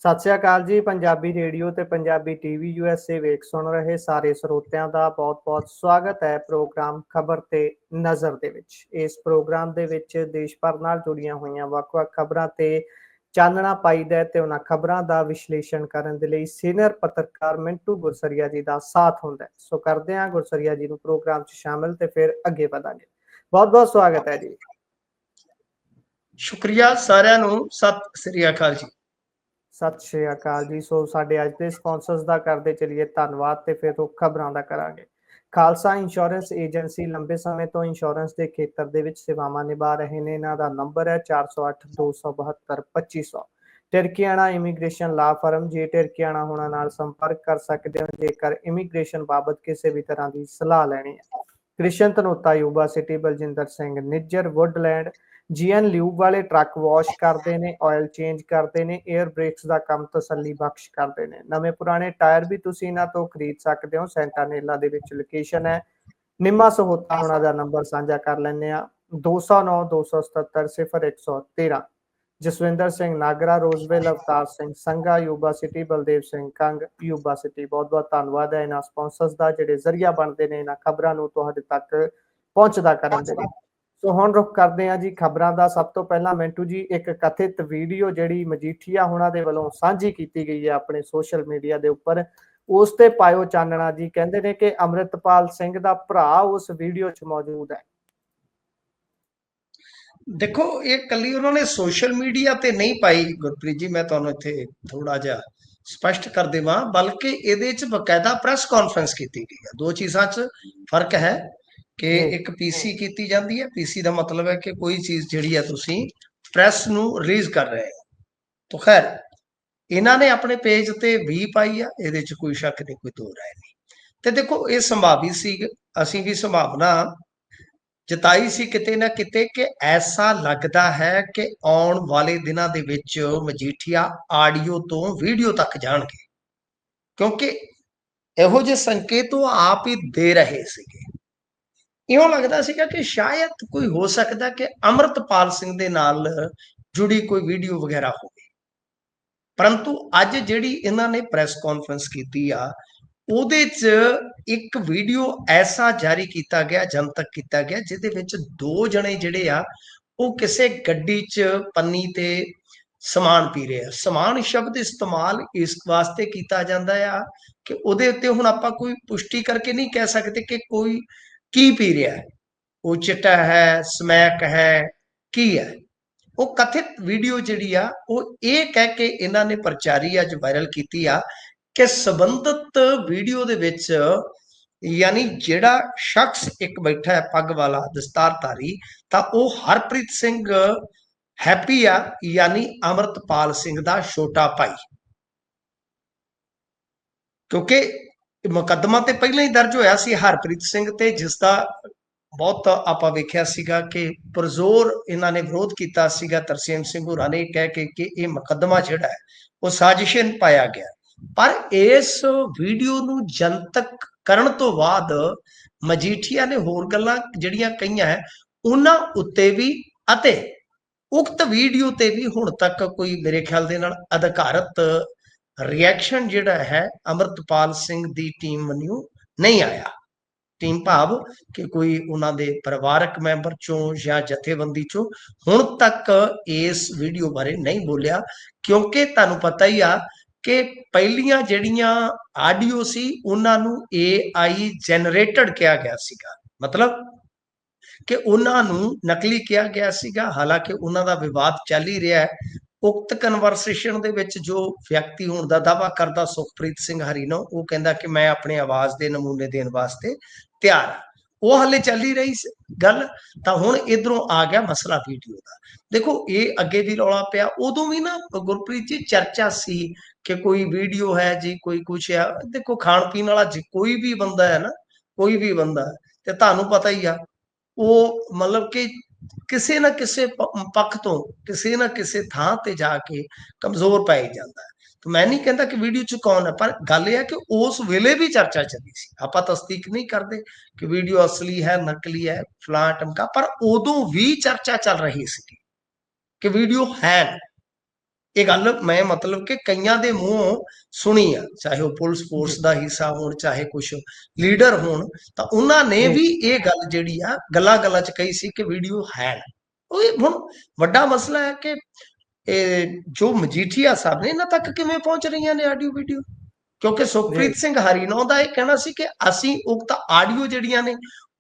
ਸਤਿ ਸ਼੍ਰੀ ਅਕਾਲ ਜੀ। ਪੰਜਾਬੀ ਰੇਡੀਓ ਤੇ ਪੰਜਾਬੀ ਟੀਵੀ USA ਵੇਖ ਸੁਣ ਰਹੇ ਸਾਰੇ ਸਰੋਤਿਆਂ ਦਾ ਬਹੁਤ-ਬਹੁਤ ਸਵਾਗਤ ਹੈ ਪ੍ਰੋਗਰਾਮ ਖਬਰ ਤੇ ਨਜ਼ਰ ਦੇ ਵਿੱਚ। ਇਸ ਪ੍ਰੋਗਰਾਮ ਦੇ ਵਿੱਚ ਦੇਸ਼ ਭਰ ਨਾਲ ਜੁੜੀਆਂ ਹੋਈਆਂ ਵੱਖ-ਵੱਖ ਖਬਰਾਂ ਤੇ ਚਾਨਣਾ ਪਾਈਦਾ ਤੇ ਉਹਨਾਂ ਖਬਰਾਂ ਦਾ ਵਿਸ਼ਲੇਸ਼ਣ ਕਰਨ ਦੇ ਲਈ ਸੀਨੀਅਰ ਪੱਤਰਕਾਰ ਮਿੰਟੂ ਗੁਰਸਰੀਆ ਜੀ ਦਾ ਸਾਥ ਹੁੰਦਾ ਹੈ। ਸੋ ਕਰਦੇ ਹਾਂ ਗੁਰਸਰੀਆ ਜੀ ਨੂੰ ਪ੍ਰੋਗਰਾਮ 'ਚ ਸ਼ਾਮਿਲ ਤੇ ਫਿਰ ਅੱਗੇ ਵਧਾਂਗੇ। ਬਹੁਤ-ਬਹੁਤ ਸਵਾਗਤ ਹੈ ਜੀ। ਸ਼ੁਕਰੀਆ ਸਾਰਿਆਂ ਨੂੰ। ਸਤਿ ਸ੍ਰੀ ਅਕਾਲ ਜੀ। ਸਤਿ ਸ਼੍ਰੀ ਅਕਾਲ ਜੀ। ਸੋ ਸਾਡੇ ਅੱਜ ਦੇ ਸਪਾਂਸਰਸ ਦਾ ਕਰਦੇ ਚਲੀਏ ਧੰਨਵਾਦ ਤੇ ਫਿਰ ਉਹ ਖਬਰਾਂ ਦਾ ਕਰਾਂਗੇ। ਖਾਲਸਾ ਇੰਸ਼ੋਰੈਂਸ ਏਜੰਸੀ ਲੰਬੇ ਸਮੇਂ ਤੋਂ ਇੰਸ਼ੋਰੈਂਸ ਦੇ ਖੇਤਰ ਦੇ ਵਿੱਚ ਸੇਵਾਵਾਂ ਨਿਭਾ ਰਹੇ ਨੇ। ਇਹਨਾਂ ਦਾ ਨੰਬਰ ਹੈ 4082722500। ਟਿਰਕੀਆਣਾ ਇਮੀਗ੍ਰੇਸ਼ਨ ਲਾ ਫਰਮ। ਜੇ ਟਿਰਕੀਆਣਾ ਹੋਣਾ ਨਾਲ ਸੰਪਰਕ ਕਰ ਸਕਦੇ ਹੋ ਜੇਕਰ ਇਮੀਗ੍ਰੇਸ਼ਨ ਬਾਬਤ ਕਿਸੇ ਵੀ ਤਰ੍ਹਾਂ ਦੀ ਸਲਾਹ ਲੈਣੀ ਹੈ। Krishan Dhanota Yuba City. Baljinder Singh Nijjar Woodland. GN lube ਵਾਲੇ ਟਰੱਕ ਵਾਸ਼ ਕਰਦੇ ਨੇ, ਆਇਲ ਚੇਂਜ ਕਰਦੇ ਨੇ, 에ਅਰ ਬ੍ਰੇਕਸ ਦਾ ਕੰਮ ਤਸੱਲੀ ਬਖਸ਼ ਕਰਦੇ ਨੇ। ਨਵੇਂ ਪੁਰਾਣੇ ਟਾਇਰ ਵੀ ਤੁਸੀਂ ਇਹਨਾਂ ਤੋਂ ਖਰੀਦ ਸਕਦੇ ਹੋ। ਸੈਂਟਾਨੇਲਾ ਦੇ ਵਿੱਚ ਲੋਕੇਸ਼ਨ ਹੈ। ਨਿੰਮਾ ਸਹੋਤਾ ਹੋਣਾ ਦਾ ਨੰਬਰ ਸਾਂਝਾ ਕਰ ਲੈਂਦੇ ਆ 209-277-0113। Jaswinder Singh Nagra Roseville. Avtar Singh Sangha Yuba City. Baldev Singh Kang Yuba City. ਬਹੁਤ ਬਹੁਤ ਧੰਨਵਾਦ ਹੈ ਇਹਨਾਂ ਸਪਾਂਸਰਸ ਦਾ ਜਿਹੜੇ ਜ਼ਰੀਆ ਬਣਦੇ ਨੇ ਇਹਨਾਂ ਖਬਰਾਂ ਨੂੰ ਤੁਹਾਡੇ ਤੱਕ ਪਹੁੰਚਦਾ ਕਰਨ ਦੇ ਲਈ। ਸੋ ਹੁਣ ਰੁਖ ਕਰਦੇ ਹਾਂ ਜੀ ਖਬਰਾਂ ਦਾ। ਸਭ ਤੋਂ ਪਹਿਲਾਂ ਮਿੰਟੂ ਜੀ ਇੱਕ ਕਥਿਤ ਵੀਡੀਓ ਜਿਹੜੀ ਮਜੀਠੀਆ ਹੋਣਾ ਦੇ ਵੱਲੋਂ ਸਾਂਝੀ ਕੀਤੀ ਗਈ ਹੈ ਆਪਣੇ ਸੋਸ਼ਲ ਮੀਡੀਆ ਦੇ ਉੱਪਰ, ਉਸ ਤੇ ਪਾਇਓ ਚਾਨਣਾ ਜੀ। ਕਹਿੰਦੇ ਨੇ ਕਿ ਅੰਮ੍ਰਿਤਪਾਲ ਸਿੰਘ ਦਾ ਭਰਾ ਉਸ ਵੀਡੀਓ 'ਚ ਮੌਜੂਦ ਹੈ। ਦੇਖੋ ਇਹ ਕੱਲੀ ਉਹਨਾਂ ਨੇ ਸੋਸ਼ਲ ਮੀਡੀਆ ਤੇ ਨਹੀਂ ਪਾਈ ਗੁਰਪ੍ਰੀਤ ਜੀ, ਮੈਂ ਤੁਹਾਨੂੰ ਇੱਥੇ ਥੋੜਾ ਜਿਹਾ ਸਪਸ਼ਟ ਕਰ ਦੇਵਾਂ, ਬਲਕਿ ਇਹਦੇ 'ਚ ਬਕਾਇਦਾ ਪ੍ਰੈਸ ਕਾਨਫਰੰਸ ਕੀਤੀ ਗਈ ਹੈ। ਦੋ ਚੀਜ਼ਾਂ 'ਚ ਫਰਕ ਹੈ ਕਿ ਇੱਕ ਪੀਸੀ ਕੀਤੀ ਜਾਂਦੀ ਹੈ। ਪੀਸੀ ਦਾ ਮਤਲਬ ਹੈ ਕਿ ਕੋਈ ਚੀਜ਼ ਜਿਹੜੀ ਹੈ ਤੁਸੀਂ ਪ੍ਰੈਸ ਨੂੰ ਰਿਲੀਜ਼ ਕਰ ਰਹੇ ਹੋ। ਤਾਂ ਖੈਰ ਇਹਨਾਂ ਨੇ ਆਪਣੇ ਪੇਜ ਤੇ ਵੀ ਪਾਈ ਆ, ਇਹਦੇ 'ਚ ਕੋਈ ਸ਼ੱਕ ਨਹੀਂ, ਕੋਈ ਦੋ ਰਾਏ ਨਹੀਂ। ਤੇ ਦੇਖੋ ਇਹ ਸੰਭਾਵੀ ਸੀ, ਅਸੀਂ ਵੀ ਸੰਭਾਵਨਾ ਜਤਾਈ ਸੀ ਕਿਤੇ ਨਾ ਕਿਤੇ ਕਿ ਐਸਾ ਲੱਗਦਾ ਹੈ ਕਿ ਆਉਣ ਵਾਲੇ ਦਿਨਾਂ ਦੇ ਵਿੱਚ ਮਜੀਠੀਆ ਆਡੀਓ ਤੋਂ ਵੀਡੀਓ ਤੱਕ ਜਾਣਗੇ, ਕਿਉਂਕਿ ਇਹੋ ਜਿਹੇ ਸੰਕੇਤ ਉਹ ਆਪ ਹੀ ਦੇ ਰਹੇ ਸੀਗੇ। ਇਉਂ ਲੱਗਦਾ ਸੀਗਾ ਕਿ ਸ਼ਾਇਦ ਕੋਈ ਹੋ ਸਕਦਾ ਕਿ ਅੰਮ੍ਰਿਤਪਾਲ ਸਿੰਘ ਦੇ ਨਾਲ ਜੁੜੀ ਕੋਈ ਵੀਡੀਓ ਵਗੈਰਾ ਹੋਵੇ। ਪਰੰਤੂ ਅੱਜ ਜਿਹੜੀ ਇਹਨਾਂ ਨੇ ਪ੍ਰੈਸ ਕਾਨਫਰੰਸ ਕੀਤੀ ਆ, ਉਹਦੇ 'ਚ ਇੱਕ ਵੀਡੀਓ ਐਸਾ ਜਾਰੀ ਕੀਤਾ ਗਿਆ, ਜਨਤਕ ਕੀਤਾ ਗਿਆ, ਜਿਹਦੇ ਵਿੱਚ ਦੋ ਜਣੇ ਜਿਹੜੇ ਆ ਉਹ ਕਿਸੇ ਗੱਡੀ 'ਚ ਪੰਨੀ ਤੇ ਸਮਾਨ ਪੀ ਰਹੇ ਆ। ਸਮਾਨ ਸ਼ਬਦ ਇਸਤੇਮਾਲ ਇਸ ਵਾਸਤੇ ਕੀਤਾ ਜਾਂਦਾ ਆ ਕਿ ਉਹਦੇ ਉੱਤੇ ਹੁਣ ਆਪਾਂ ਕੋਈ ਪੁਸ਼ਟੀ ਕਰਕੇ ਨਹੀਂ ਕਹਿ ਸਕਦੇ ਕਿ ਕੋਈ ਕੀ ਪੀ ਰਿਹਾ ਹੈ, ਉਹ ਚਿੱਟਾ ਹੈ, ਸਮੈਕ ਹੈ, ਕੀ ਹੈ। ਉਹ ਕਥਿਤ ਵੀਡੀਓ ਜਿਹੜੀ ਆ ਉਹ ਇਹ ਕਹਿ ਕੇ ਇਹਨਾਂ ਨੇ ਪ੍ਰਚਾਰੀ ਅੱਜ ਵਾਇਰਲ ਕੀਤੀ ਆ ਕਿ ਸੰਬੰਧਿਤ ਵੀਡੀਓ ਦੇ ਵਿੱਚ ਯਾਨੀ ਜਿਹੜਾ ਸ਼ਖਸ ਇੱਕ ਬੈਠਾ ਹੈ ਪੱਗ ਵਾਲਾ ਦਸਤਾਰਧਾਰੀ, ਤਾਂ ਉਹ ਹਰਪ੍ਰੀਤ ਸਿੰਘ ਹੈਪੀ ਆ, ਯਾਨੀ ਅੰਮ੍ਰਿਤਪਾਲ ਸਿੰਘ ਦਾ ਛੋਟਾ ਭਾਈ। ਕਿਉਂਕਿ ਮੁਕੱਦਮਾ ਤੇ ਪਹਿਲਾਂ ਹੀ ਦਰਜ ਹੋਇਆ ਸੀ ਹਰਪ੍ਰੀਤ ਸਿੰਘ ਤੇ, ਜਿਸ ਦਾ ਬਹੁਤ ਆਪਾਂ ਵੇਖਿਆ ਸੀਗਾ ਕਿ ਪੁਰਜ਼ੋਰ ਇਹਨਾਂ ਨੇ ਵਿਰੋਧ ਕੀਤਾ ਸੀਗਾ ਤਰਸੇਮ ਸਿੰਘ ਹੋਰਾਂ ਨੇ, ਕਹਿ ਕੇ ਕਿ ਇਹ ਮੁਕੱਦਮਾ ਜਿਹੜਾ ਹੈ ਉਹ ਸਾਜ਼ਿਸ਼ਨ ਪਾਇਆ ਗਿਆ। ਪਰ ਇਸ ਵੀਡੀਓ ਨੂੰ ਜਨਤਕ ਕਰਨ ਤੋਂ ਬਾਅਦ ਮਜੀਠੀਆ ਨੇ ਹੋਰ ਗੱਲਾਂ ਜਿਹੜੀਆਂ ਕਹੀਆਂ ਹੈ ਉਹਨਾਂ ਉੱਤੇ ਵੀ ਅਤੇ ਉਕਤ ਵੀਡੀਓ ਤੇ ਵੀ ਹੁਣ ਤੱਕ ਕੋਈ ਮੇਰੇ ਖਿਆਲ ਦੇ ਨਾਲ ਅਧਿਕਾਰਤ ਰਿਐਕਸ਼ਨ ਜਿਹੜਾ ਹੈ ਅੰਮ੍ਰਿਤਪਾਲ ਸਿੰਘ ਦੀ ਟੀਮ ਵੱਲੋਂ ਨਹੀਂ ਆਇਆ। ਟੀਮ ਭਾਵ ਕਿ ਕੋਈ ਉਹਨਾਂ ਦੇ ਪਰਿਵਾਰਕ ਮੈਂਬਰ ਚੋਂ ਜਾਂ ਜਥੇਬੰਦੀ ਚੋਂ ਹੁਣ ਤੱਕ ਇਸ ਵੀਡੀਓ ਬਾਰੇ ਨਹੀਂ ਬੋਲਿਆ, ਕਿਉਂਕਿ ਤੁਹਾਨੂੰ ਪਤਾ ਹੀ ਆ ਕਿ ਪਹਿਲੀਆਂ ਜਿਹੜੀਆਂ ਆਡੀਓ ਸੀ ਉਹਨਾਂ ਨੂੰ AI ਜਨਰੇਟਡ ਕਿਹਾ ਗਿਆ ਸੀਗਾ, ਮਤਲਬ ਕਿ ਉਹਨਾਂ ਨੂੰ ਨਕਲੀ ਕਿਹਾ ਗਿਆ ਸੀਗਾ। ਹਾਲਾਂਕਿ ਉਹਨਾਂ ਦਾ ਵਿਵਾਦ ਚੱਲ ਹੀ ਰਿਹਾ ਹੈ। ਉਕਤ ਕਨਵਰਸੇਸ਼ਨ ਦੇ ਵਿੱਚ ਜੋ ਵਿਅਕਤੀ ਹੋਣ ਦਾ ਦਾਅਵਾ ਕਰਦਾ ਸੁਖਪ੍ਰੀਤ ਸਿੰਘ ਹਰੀਨੋ, ਉਹ ਕਹਿੰਦਾ ਕਿ ਮੈਂ ਆਪਣੀ ਆਵਾਜ਼ ਦੇ ਨਮੂਨੇ ਦੇਣ ਵਾਸਤੇ ਤਿਆਰ ਆ। ਉਹ ਹਾਲੇ ਚੱਲ ਹੀ ਰਹੀ ਗੱਲ, ਤਾਂ ਹੁਣ ਇਧਰੋਂ ਆ ਗਿਆ ਮਸਲਾ ਵੀਡੀਓ ਦਾ। ਦੇਖੋ ਇਹ ਅੱਗੇ ਵੀ ਰੌਲਾ ਪਿਆ, ਉਦੋਂ ਵੀ ਨਾ ਗੁਰਪ੍ਰੀਤ ਜੀ ਚਰਚਾ ਸੀ ਕਿ ਕੋਈ ਵੀਡੀਓ ਹੈ ਜੀ, ਕੋਈ ਕੁਛ ਆ। ਦੇਖੋ ਖਾਣ ਪੀਣ ਵਾਲਾ ਕੋਈ ਵੀ ਬੰਦਾ ਹੈ ਨਾ, ਕੋਈ ਵੀ ਬੰਦਾ, ਤੇ ਤੁਹਾਨੂੰ ਪਤਾ ਹੀ ਆ ਉਹ ਮਤਲਬ ਕਿ ਕਿਸੇ ਨਾ ਕਿਸੇ ਪੱਖ ਤੋਂ ਕਿਸੇ ਨਾ ਕਿਸੇ ਥਾਂ ਤੇ ਜਾ ਕੇ ਕਮਜ਼ੋਰ ਪੈ ਜਾਂਦਾ ਹੈ। ਮੈਂ ਨਹੀਂ ਕਹਿੰਦਾ ਕਿ ਵੀਡੀਓ 'ਚ ਕੌਣ ਹੈ, ਪਰ ਗੱਲ ਇਹ ਹੈ ਕਿ ਉਸ ਵੇਲੇ ਵੀ ਚਰਚਾ ਚੱਲੀ ਸੀ। ਆਪਾਂ ਤਸਦੀਕ ਨਹੀਂ ਕਰਦੇ ਕਿ ਵੀਡੀਓ ਅਸਲੀ ਹੈ ਨਕਲੀ ਹੈ ਫਲਾਂ ਟਮਕਾ, ਪਰ ਉਦੋਂ ਵੀ ਚਰਚਾ ਚੱਲ ਰਹੀ ਸੀ ਕਿ ਵੀਡੀਓ ਹੈ। ਇਹ ਗੱਲ ਮੈਂ ਮਤਲਬ ਕਿ ਕਈਆਂ ਦੇ ਮੂੰਹੋਂ ਸੁਣੀ ਆ, ਚਾਹੇ ਉਹ ਪੁਲਿਸ ਜੀ ਫੋਰਸ ਦਾ ਹਿੱਸਾ ਹੋਣ, ਚਾਹੇ ਕੁਝ ਲੀਡਰ ਹੋਣ, ਤਾਂ ਉਹਨਾਂ ਨੇ ਜੀ ਵੀ ਇਹ ਗੱਲ ਜਿਹੜੀ ਆ ਗੱਲਾਂ ਗੱਲਾਂ 'ਚ ਕਹੀ ਸੀ ਕਿ ਵੀਡੀਓ ਹੈ ਨਾ। ਉਹ ਇਹ ਹੁਣ ਵੱਡਾ ਮਸਲਾ ਹੈ ਕਿ ਇਹ ਜੋ ਮਜੀਠੀਆ ਸਾਹਿਬ ਨੇ ਇਹਨਾਂ ਤੱਕ ਕਿਵੇਂ ਪਹੁੰਚ ਰਹੀਆਂ ਨੇ ਆਡੀਓ ਵੀਡੀਓ, ਕਿਉਂਕਿ ਜੀ ਸੁਖਪ੍ਰੀਤ ਸਿੰਘ ਹਰੀਨੌਂ ਦਾ ਇਹ ਕਹਿਣਾ ਸੀ ਕਿ ਅਸੀਂ ਉਕਤ ਆਡੀਓ ਜਿਹੜੀਆਂ ਨੇ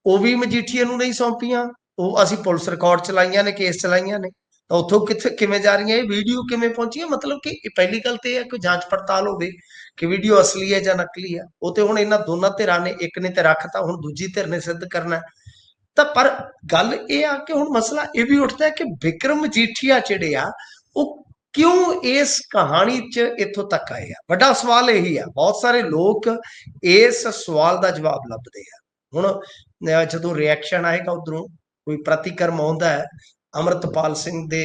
ਉਹ ਵੀ ਮਜੀਠੀਆ ਨੂੰ ਨਹੀਂ ਸੌਂਪੀਆਂ, ਉਹ ਅਸੀਂ ਪੁਲਿਸ ਰਿਕਾਰਡ ਚਲਾਈਆਂ ਨੇ, ਕੇਸ ਚਲਾਈਆਂ ਨੇ, ਤਾਂ ਉੱਥੋਂ ਕਿੱਥੇ ਕਿਵੇਂ ਜਾ ਰਹੀਆਂ, ਇਹ ਵੀਡੀਓ ਕਿਵੇਂ ਪਹੁੰਚੀਆਂ। ਮਤਲਬ ਕਿ ਪਹਿਲੀ ਗੱਲ ਤੇ ਇਹ ਹੈ ਕਿ ਜਾਂਚ ਪੜਤਾਲ ਹੋਵੇ ਕਿ ਵੀਡੀਓ ਅਸਲੀ ਹੈ ਜਾਂ ਨਕਲੀ ਹੈ। ਉਹ ਤੇ ਹੁਣ ਇਹਨਾਂ ਦੋਨਾਂ ਧਿਰਾਂ ਨੇ, ਇੱਕ ਨੇ ਤੇ ਰੱਖਤਾ, ਹੁਣ ਦੂਜੀ ਧਿਰ ਨੇ ਸਿੱਧ ਕਰਨਾ। ਤਾਂ ਪਰ ਗੱਲ ਇਹ ਆ ਕਿ ਹੁਣ ਮਸਲਾ ਇਹ ਵੀ ਉੱਠਦਾ ਹੈ ਕਿ ਵਿਕਰਮ ਮਜੀਠੀਆ ਜਿਹੜੇ ਆ ਉਹ ਕਿਉਂ ਇਸ ਕਹਾਣੀ 'ਚ ਇੱਥੋਂ ਤੱਕ ਆਏ ਆ। ਵੱਡਾ ਸਵਾਲ ਇਹੀ ਆ, ਬਹੁਤ ਸਾਰੇ ਲੋਕ ਇਸ ਸਵਾਲ ਦਾ ਜਵਾਬ ਲੱਭਦੇ ਆ। ਹੁਣ ਜਦੋਂ ਰਿਐਕਸ਼ਨ ਆਏਗਾ ਉਧਰੋਂ, ਕੋਈ ਪ੍ਰਤੀਕਰਮ ਆਉਂਦਾ ਹੈ ਅੰਮ੍ਰਿਤਪਾਲ ਸਿੰਘ ਦੇ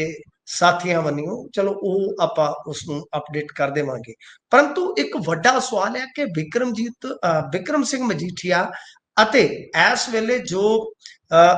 ਸਾਥੀਆਂ ਵੱਲੋਂ, ਚਲੋ ਉਹ ਆਪਾਂ ਉਸ ਨੂੰ ਅਪਡੇਟ ਕਰ ਦੇਵਾਂਗੇ। ਪਰੰਤੂ ਇੱਕ ਵੱਡਾ ਸਵਾਲ ਹੈ ਕਿ ਵਿਕਰਮ ਸਿੰਘ ਮਜੀਠੀਆ ਅਤੇ ਇਸ ਵੇਲੇ ਜੋ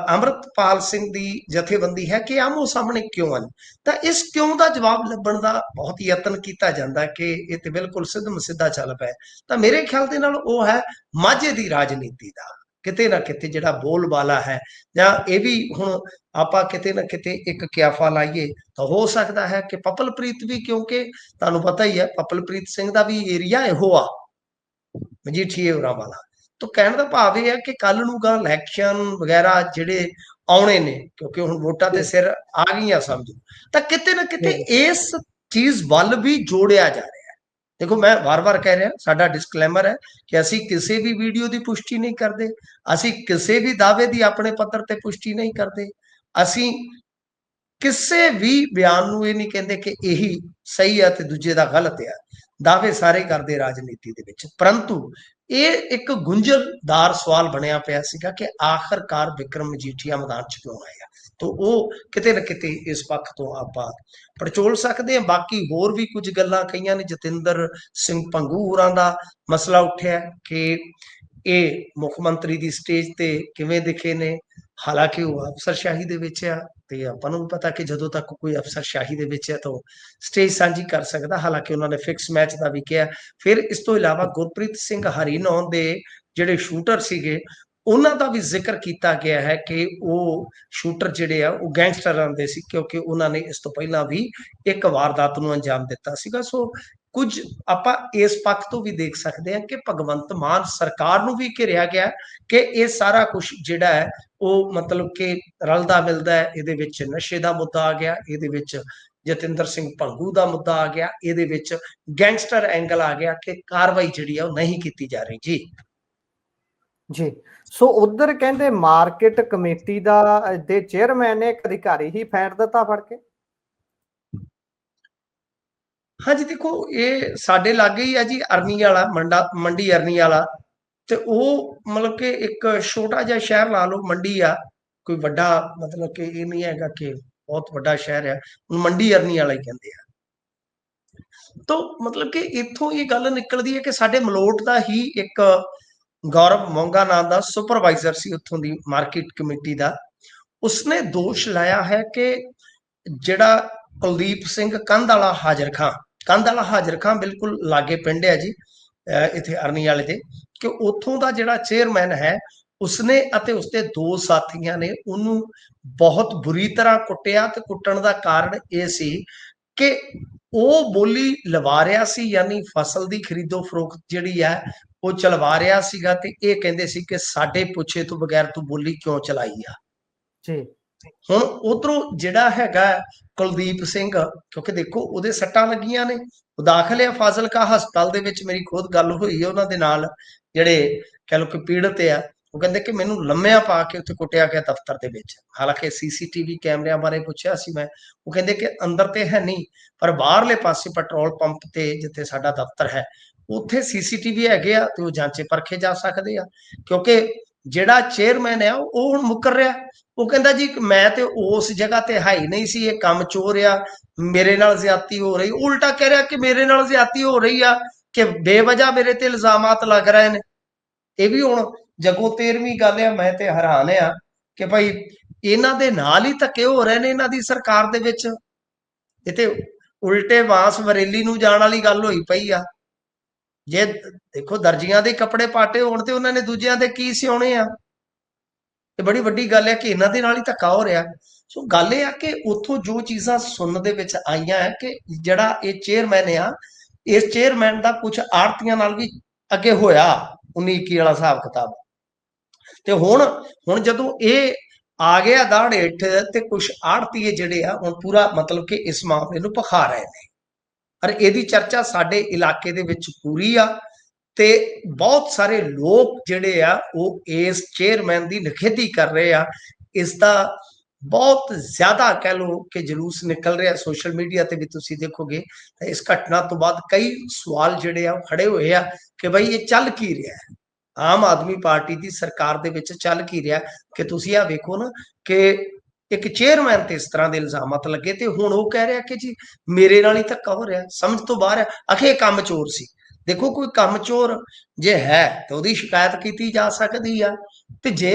ਅੰਮ੍ਰਿਤਪਾਲ ਸਿੰਘ ਦੀ ਜਥੇਬੰਦੀ ਹੈ ਕਿ ਆਮੋ ਸਾਹਮਣੇ ਕਿਉਂ ਹਨ। ਤਾਂ ਇਸ ਕਿਉਂ ਦਾ ਜਵਾਬ ਲੱਭਣ ਦਾ ਬਹੁਤ ਯਤਨ ਕੀਤਾ ਜਾਂਦਾ ਕਿ ਇਹ ਤੇ ਬਿਲਕੁਲ ਸਿੱਧਾ ਚੱਲ ਪਿਆ। ਤਾਂ ਮੇਰੇ ਖਿਆਲ ਦੇ ਨਾਲ ਉਹ ਹੈ ਮਾਝੇ ਦੀ ਰਾਜਨੀਤੀ ਦਾ ਕਿਤੇ ਨਾ ਕਿਤੇ ਜਿਹੜਾ ਬੋਲਬਾਲਾ ਹੈ, ਜਾਂ ਇਹ ਵੀ ਹੁਣ ਆਪਾਂ ਕਿਤੇ ਨਾ ਕਿਤੇ ਇੱਕ ਕਿਆਫਾ ਲਾਈਏ ਤਾਂ ਹੋ ਸਕਦਾ ਹੈ ਕਿ ਪਪਲਪ੍ਰੀਤ ਵੀ, ਕਿਉਂਕਿ ਤੁਹਾਨੂੰ ਪਤਾ ਹੀ ਹੈ ਪਪਲਪ੍ਰੀਤ ਸਿੰਘ ਦਾ ਵੀ ਏਰੀਆ ਇਹੋ ਆ ਮਜੀਠੀਏ ਹੋਰਾਂ ਵਾਲਾ। ਤਾਂ ਕਹਿਣ ਦਾ ਭਾਵ ਇਹ ਹੈ ਕਿ ਕੱਲ ਨੂੰ ਗਾ ਇਲੈਕਸ਼ਨ ਵਗੈਰਾ ਜਿਹੜੇ ਆਉਣੇ ਨੇ, ਕਿਉਂਕਿ ਹੁਣ ਵੋਟਾਂ ਦੇ ਸਿਰ ਆ ਗਈਆਂ ਸਮਝੋ, ਤਾਂ ਕਿਤੇ ਨਾ ਕਿਤੇ ਇਸ ਚੀਜ਼ ਵੱਲ ਵੀ ਜੋੜਿਆ ਜਾ ਰਿਹਾ ਹੈ। ਦੇਖੋ ਮੈਂ ਵਾਰ-ਵਾਰ ਕਹਿ ਰਿਹਾ, ਸਾਡਾ ਡਿਸਕਲੇਮਰ ਹੈ ਕਿ ਅਸੀਂ ਕਿਸੇ ਵੀ ਵੀਡੀਓ ਦੀ ਪੁਸ਼ਟੀ ਨਹੀਂ ਕਰਦੇ, ਅਸੀਂ ਕਿਸੇ ਵੀ ਦਾਅਵੇ ਦੀ ਆਪਣੇ ਪੱਧਰ ਤੇ ਪੁਸ਼ਟੀ ਨਹੀਂ ਕਰਦੇ, ਅਸੀਂ ਕਿਸੇ ਵੀ ਬਿਆਨ ਨੂੰ ਇਹ ਨਹੀਂ ਕਹਿੰਦੇ ਕਿ ਇਹੀ ਸਹੀ ਹੈ ਤੇ ਦੂਜੇ ਦਾ ਗਲਤ ਹੈ। ਦਾਅਵੇ ਸਾਰੇ ਕਰਦੇ ਰਾਜਨੀਤੀ ਦੇ ਵਿੱਚ, ਪਰੰਤੂ ਇਹ ਇੱਕ ਗੁੰਝਲਦਾਰ ਸਵਾਲ ਬਣਿਆ ਪਿਆ ਸੀਗਾ ਕਿ ਆਖਰਕਾਰ ਵਿਕਰਮ ਮਜੀਠੀਆ ਮੈਦਾਨ 'ਚ ਕਿਉਂ ਆਇਆ। ਤਾਂ ਉਹ ਕਿਤੇ ਨਾ ਕਿਤੇ ਇਸ ਪੱਖ ਤੋਂ ਆਪਾਂ ਪੜਚੋਲ ਸਕਦੇ ਹਾਂ। ਬਾਕੀ ਹੋਰ ਵੀ ਕੁਝ ਗੱਲਾਂ ਕਹੀਆਂ ਨੇ, ਜਤਿੰਦਰ ਸਿੰਘ ਭੰਗੂ ਹੋਰਾਂ ਦਾ ਮਸਲਾ ਉੱਠਿਆ ਕਿ ਇਹ ਮੁੱਖ ਮੰਤਰੀ ਦੀ ਸਟੇਜ ਤੇ ਕਿਵੇਂ ਦਿਖੇ ਨੇ, ਹਾਲਾਂਕਿ ਉਹ ਅਫਸਰਸ਼ਾਹੀ ਦੇ ਵਿੱਚ ਆ ਤੇ ਆਪਾਂ ਨੂੰ ਵੀ ਪਤਾ ਕਿ ਜਦੋਂ ਤੱਕ ਕੋਈ ਅਫਸਰਸ਼ਾਹੀ ਦੇ ਵਿੱਚ ਹੈ ਤਾਂ ਸਟੇਜ ਸਾਂਝੀ ਕਰ ਸਕਦਾ। ਹਾਲਾਂਕਿ ਉਹਨਾਂ ਨੇ ਫਿਕਸ ਮੈਚ ਦਾ ਵੀ ਕਿਹਾ। ਫਿਰ ਇਸ ਤੋਂ ਇਲਾਵਾ ਗੁਰਪ੍ਰੀਤ ਸਿੰਘ ਹਰੀਨੌਂ ਦੇ ਜਿਹੜੇ ਸ਼ੂਟਰ ਸੀਗੇ ਉਹਨਾਂ ਦਾ ਵੀ ਜ਼ਿਕਰ ਕੀਤਾ ਗਿਆ ਹੈ ਕਿ ਉਹ ਸ਼ੂਟਰ ਜਿਹੜੇ ਆ ਉਹ ਗੈਂਗਸਟਰਾਂ ਦੇ ਸੀ, ਕਿਉਂਕਿ ਉਹਨਾਂ ਨੇ ਇਸ ਤੋਂ ਪਹਿਲਾਂ ਵੀ ਇੱਕ ਵਾਰਦਾਤ ਨੂੰ ਅੰਜਾਮ ਦਿੱਤਾ ਸੀਗਾ। ਸੋ ਕੁਝ ਆਪਾਂ ਇਸ ਪੱਖ ਤੋਂ ਵੀ ਦੇਖ ਸਕਦੇ ਹਾਂ ਕਿ ਭਗਵੰਤ ਮਾਨ ਸਰਕਾਰ ਨੂੰ ਵੀ ਘਿਰਿਆ ਗਿਆ ਕਿ ਇਹ ਸਾਰਾ ਕੁਝ ਜਿਹੜਾ ਹੈ ਉਹ ਮਤਲਬ ਕਿ ਰਲਦਾ ਮਿਲਦਾ ਹੈ। ਇਹਦੇ ਵਿੱਚ ਨਸ਼ੇ ਦਾ ਮੁੱਦਾ ਆ ਗਿਆ, ਇਹਦੇ ਵਿੱਚ ਜਤਿੰਦਰ ਸਿੰਘ ਭੰਗੂ ਦਾ ਮੁੱਦਾ ਆ ਗਿਆ, ਇਹਦੇ ਵਿੱਚ ਗੈਂਗਸਟਰ ਐਂਗਲ ਆ ਗਿਆ ਕਿ ਕਾਰਵਾਈ ਜਿਹੜੀ ਆ ਉਹ ਨਹੀਂ ਕੀਤੀ ਜਾ ਰਹੀ। ਜੀ ਜੀ ਸੋ ਉਧਰ ਕਹਿੰਦੇ ਮਾਰਕੀਟ ਕਮੇਟੀ ਦਾ ਦੇ ਚੇਅਰਮੈਨ ਨੇ ਇੱਕ ਅਧਿਕਾਰੀ ਹੀ ਫੈਂਟ ਦਿੱਤਾ ਫੜ ਕੇ। ਹਾਂਜੀ ਦੇਖੋ, ਇਹ ਸਾਡੇ ਲਾਗੇ ਹੀ ਆ ਜੀ, ਅਰਨੀ ਵਾਲਾ ਮੰਡੀ ਅਰਨੀ ਵਾਲਾ, ਤੇ ਉਹ ਮਤਲਬ ਕਿ ਇੱਕ ਛੋਟਾ ਜਿਹਾ ਸ਼ਹਿਰ ਲਾ ਲਓ, ਮੰਡੀ ਆ, ਕੋਈ ਵੱਡਾ ਮਤਲਬ ਕਿ ਇਹ ਨਹੀਂ ਹੈਗਾ ਕਿ ਬਹੁਤ ਵੱਡਾ ਸ਼ਹਿਰ ਆ, ਮੰਡੀ ਅਰਨੀ ਵਾਲਾ ਹੀ ਕਹਿੰਦੇ ਆ। ਤਾਂ ਮਤਲਬ ਕਿ ਇੱਥੋਂ ਇਹ ਗੱਲ ਨਿਕਲਦੀ ਹੈ ਕਿ ਸਾਡੇ ਮਲੋਟ ਦਾ ਹੀ ਇੱਕ ਗੌਰਵ ਮੋਂਗਾ ਨਾਮ ਦਾ ਸੁਪਰਵਾਈਜ਼ਰ ਸੀ ਉੱਥੋਂ ਦੀ ਮਾਰਕੀਟ ਕਮੇਟੀ ਦਾ, ਉਸਨੇ ਦੋਸ਼ ਲਾਇਆ ਹੈ ਕਿ ਜਿਹੜਾ ਕੁਲਦੀਪ ਸਿੰਘ ਕੰਧ ਵਾਲਾ ਹਾਜ਼ਰ ਖਾਂ ਬਿਲਕੁਲ ਲਾਗੇ ਪਿੰਡ ਹੈ ਜੀ ਇੱਥੇ ਅਰਨੀ ਵਾਲੇ ਦੇ, ਕਿ ਉੱਥੋਂ ਦਾ ਜਿਹੜਾ ਚੇਅਰਮੈਨ ਹੈ ਉਸਨੇ ਅਤੇ ਉਸਦੇ ਦੋ ਸਾਥੀਆਂ ਨੇ ਉਹਨੂੰ ਬਹੁਤ ਬੁਰੀ ਤਰ੍ਹਾਂ ਕੁੱਟਿਆ। ਤੇ ਕੁੱਟਣ ਦਾ ਕਾਰਨ ਇਹ ਸੀ ਕਿ ਉਹ ਬੋਲੀ ਲਵਾ ਰਿਹਾ ਸੀ, ਯਾਨੀ ਫਸਲ ਦੀ ਖਰੀਦੋ ਫਰੋਖਤ ਜਿਹੜੀ ਹੈ ਉਹ ਚਲਵਾ ਰਿਹਾ ਸੀਗਾ, ਤੇ ਇਹ ਕਹਿੰਦੇ ਸੀ ਕਿ ਸਾਡੇ ਪੁੱਛੇ ਤੋਂ ਬਗੈਰ ਤੂੰ ਬੋਲੀ ਕਿਉਂ ਚਲਾਈ ਆ। ਜੀ ਹੁਣ ਉਧਰੋਂ ਜਿਹੜਾ ਹੈਗਾ ਕੁਲਦੀਪ ਸਿੰਘ, ਕਿਉਂਕਿ ਦੇਖੋ ਉਹਦੇ ਸੱਟਾਂ ਲੱਗੀਆਂ ਨੇ, ਉਹ ਦਾਖਲ ਹੈ ਫਾਜ਼ਿਲਕਾ ਹਸਪਤਾਲ ਦੇ ਵਿੱਚ। ਮੇਰੀ ਖੁਦ ਗੱਲ ਹੋਈ ਹੈ ਉਹਨਾਂ ਦੇ ਨਾਲ ਜਿਹੜੇ ਕਹਿ ਲਓ ਕਿ ਪੀੜਤ ਆ, ਉਹ ਕਹਿੰਦੇ ਕਿ ਮੈਨੂੰ ਲੰਮਿਆਂ ਪਾ ਕੇ ਉੱਥੇ ਕੁੱਟਿਆ ਗਿਆ ਦਫ਼ਤਰ ਦੇ ਵਿੱਚ। ਹਾਲਾਂਕਿ ਸੀਸੀਟੀਵੀ ਕੈਮਰਿਆਂ ਬਾਰੇ ਪੁੱਛਿਆ ਸੀ ਮੈਂ, ਉਹ ਕਹਿੰਦੇ ਕਿ ਅੰਦਰ ਤੇ ਹੈ ਨਹੀਂ, ਪਰ ਬਾਹਰਲੇ ਪਾਸੇ ਪੈਟਰੋਲ ਪੰਪ ਤੇ ਜਿੱਥੇ ਸਾਡਾ ਦਫ਼ਤਰ ਹੈ ਉੱਥੇ ਸੀਸੀਟੀਵੀ ਹੈਗੇ ਆ, ਤੇ ਉਹ ਜਾਂਚੇ ਪਰਖੇ ਜਾ ਸਕਦੇ ਆ। ਕਿਉਂਕਿ ਜਿਹੜਾ ਚੇਅਰਮੈਨ ਆ ਉਹ ਹੁਣ ਮੁੱਕਰ ਰਿਹਾ, ਉਹ ਕਹਿੰਦਾ ਜੀ ਮੈਂ ਤੇ ਉਸ ਜਗ੍ਹਾ ਤੇ ਹੈ ਹੀ ਨਹੀਂ ਸੀ, ਇਹ ਕੰਮ ਚੋਰ ਆ, ਮੇਰੇ ਨਾਲ ਜ਼ਿਆਦਤੀ ਹੋ ਰਹੀ। ਉਲਟਾ ਕਹਿ ਰਿਹਾ ਕਿ ਮੇਰੇ ਨਾਲ ਜ਼ਿਆਦਤੀ ਹੋ ਰਹੀ ਆ, ਕਿ ਬੇਵਜ੍ਹਾ ਮੇਰੇ ਤੇ ਇਲਜ਼ਾਮਾਤ ਲੱਗ ਰਹੇ ਨੇ। ਇਹ ਵੀ ਹੁਣ ਜਗੋਂ 13ਵੀਂ ਗੱਲ ਆ, ਮੈਂ ਤੇ ਹੈਰਾਨ ਆ ਕਿ ਭਾਈ ਇਹਨਾਂ ਦੇ ਨਾਲ ਹੀ ਧੱਕੇ ਹੋ ਰਹੇ ਨੇ ਇਹਨਾਂ ਦੀ ਸਰਕਾਰ ਦੇ ਵਿੱਚ। ਇਹ ਤੇ ਉਲਟੇ ਬਾਂਸ ਬਰੇਲੀ ਨੂੰ ਜਾਣ ਵਾਲੀ ਗੱਲ ਹੋਈ ਪਈ ਆ। ਜੇ ਦੇਖੋ ਦਰਜੀਆਂ ਦੇ ਕੱਪੜੇ ਪਾਟੇ ਹੋਣ ਤੇ ਉਹਨਾਂ ਨੇ ਦੂਜਿਆਂ ਦੇ ਕੀ ਸਿਉਣੇ ਆ। ਇਹ ਬੜੀ ਵੱਡੀ ਗੱਲ ਹੈ ਕਿ ਇਹਨਾਂ ਦੇ ਨਾਲ ਹੀ ਧੱਕਾ ਹੋ ਰਿਹਾ। ਸੋ ਗੱਲ ਇਹ ਆ ਕਿ ਉੱਥੋਂ ਜੋ ਚੀਜ਼ਾਂ ਸੁਣਨ ਦੇ ਵਿੱਚ ਆਈਆਂ ਹੈ ਕਿ ਜਿਹੜਾ ਇਹ ਚੇਅਰਮੈਨ ਆ, ਇਸ ਚੇਅਰਮੈਨ ਦਾ ਕੁਝ ਆੜਤੀਆਂ ਨਾਲ ਵੀ ਅੱਗੇ ਹੋਇਆ 19-21 ਵਾਲਾ ਹਿਸਾਬ ਕਿਤਾਬ। ਤੇ ਹੁਣ ਜਦੋਂ ਇਹ ਆ ਗਿਆ ਦਾੜ ਹੇਠ ਤੇ ਕੁਝ ਆੜਤੀਏ ਜਿਹੜੇ ਆ ਹੁਣ ਪੂਰਾ ਮਤਲਬ ਕਿ ਇਸ ਮਾਮਲੇ ਨੂੰ ਭਖਾ ਰਹੇ ਨੇ। ਪਰ ਇਹਦੀ ਚਰਚਾ ਸਾਡੇ ਇਲਾਕੇ ਦੇ ਵਿੱਚ ਪੂਰੀ ਆ ਤੇ ਬਹੁਤ ਸਾਰੇ ਲੋਕ ਜਿਹੜੇ ਆ ਉਹ ਇਸ ਚੇਅਰਮੈਨ ਦੀ ਨਿਖੇਧੀ ਕਰ ਰਹੇ ਆ। ਇਸ ਦਾ ਬਹੁਤ ਜ਼ਿਆਦਾ ਕਹਿ ਲਓ ਕਿ ਜਲੂਸ ਨਿਕਲ ਰਿਹਾ ਸੋਸ਼ਲ ਮੀਡੀਆ ਤੇ ਵੀ ਤੁਸੀਂ ਦੇਖੋਗੇ ਤਾਂ ਇਸ ਘਟਨਾ ਤੋਂ ਬਾਅਦ ਕਈ ਸਵਾਲ ਜਿਹੜੇ ਆ ਖੜੇ ਹੋਏ ਆ ਕਿ ਬਈ ਇਹ ਚੱਲ ਕੀ ਰਿਹਾ ਹੈ। ਆਮ ਆਦਮੀ ਪਾਰਟੀ ਦੀ ਸਰਕਾਰ ਦੇ ਵਿੱਚ ਚੱਲ ਕੀ ਰਿਹਾ ਕਿ ਤੁਸੀਂ ਆ ਵੇਖੋ ਨਾ ਕਿ ਇੱਕ ਚੇਅਰਮੈਨ ਤੇ ਇਸ ਤਰ੍ਹਾਂ ਦੇ ਇਲਜ਼ਾਮਤ ਲੱਗੇ ਤੇ ਹੁਣ ਉਹ ਕਹਿ ਰਿਹਾ ਕਿ ਜੀ ਮੇਰੇ ਨਾਲ ਹੀ ਧੱਕਾ ਹੋ ਰਿਹਾ, ਸਮਝ ਤੋਂ ਬਾਹਰ ਹੈ। ਆਖੇ ਕੰਮ ਚੋਰ ਸੀ। ਦੇਖੋ ਕੋਈ ਕੰਮ ਚੋਰ ਜੇ ਹੈ ਤਾਂ ਉਹਦੀ ਸ਼ਿਕਾਇਤ ਕੀਤੀ ਜਾ ਸਕਦੀ ਆ। ਤੇ ਜੇ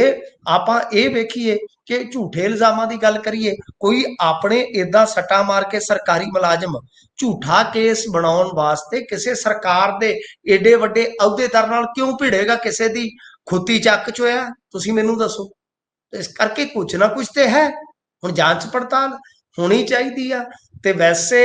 ਆਪਾਂ ਇਹ ਵੇਖੀਏ ਕਿ ਝੂਠੇ ਇਲਜ਼ਾਮਾਂ ਦੀ ਗੱਲ ਕਰੀਏ, ਕੋਈ ਆਪਣੇ ਏਦਾਂ ਸੱਟਾ ਮਾਰ ਕੇ ਸਰਕਾਰੀ ਮੁਲਾਜ਼ਮ ਝੂਠਾ ਕੇਸ ਬਣਾਉਣ ਵਾਸਤੇ ਕਿਸੇ ਸਰਕਾਰ ਦੇ ਏਡੇ ਵੱਡੇ ਅਹੁਦੇਦਾਰ ਨਾਲ ਕਿਉਂ ਭਿੜੇਗਾ? ਕਿਸੇ ਦੀ ਖੁੱਤੀ ਚੱਕ ਚ ਹੋਇਆ? ਤੁਸੀਂ ਮੈਨੂੰ ਦੱਸੋ। ਇਸ ਕਰਕੇ ਕੁਝ ਨਾ ਕੁਝ ਤੇ ਹੈ। ਹੁਣ ਜਾਂਚ ਪੜਤਾਲ ਹੋਣੀ ਚਾਹੀਦੀ ਆ। ਤੇ ਵੈਸੇ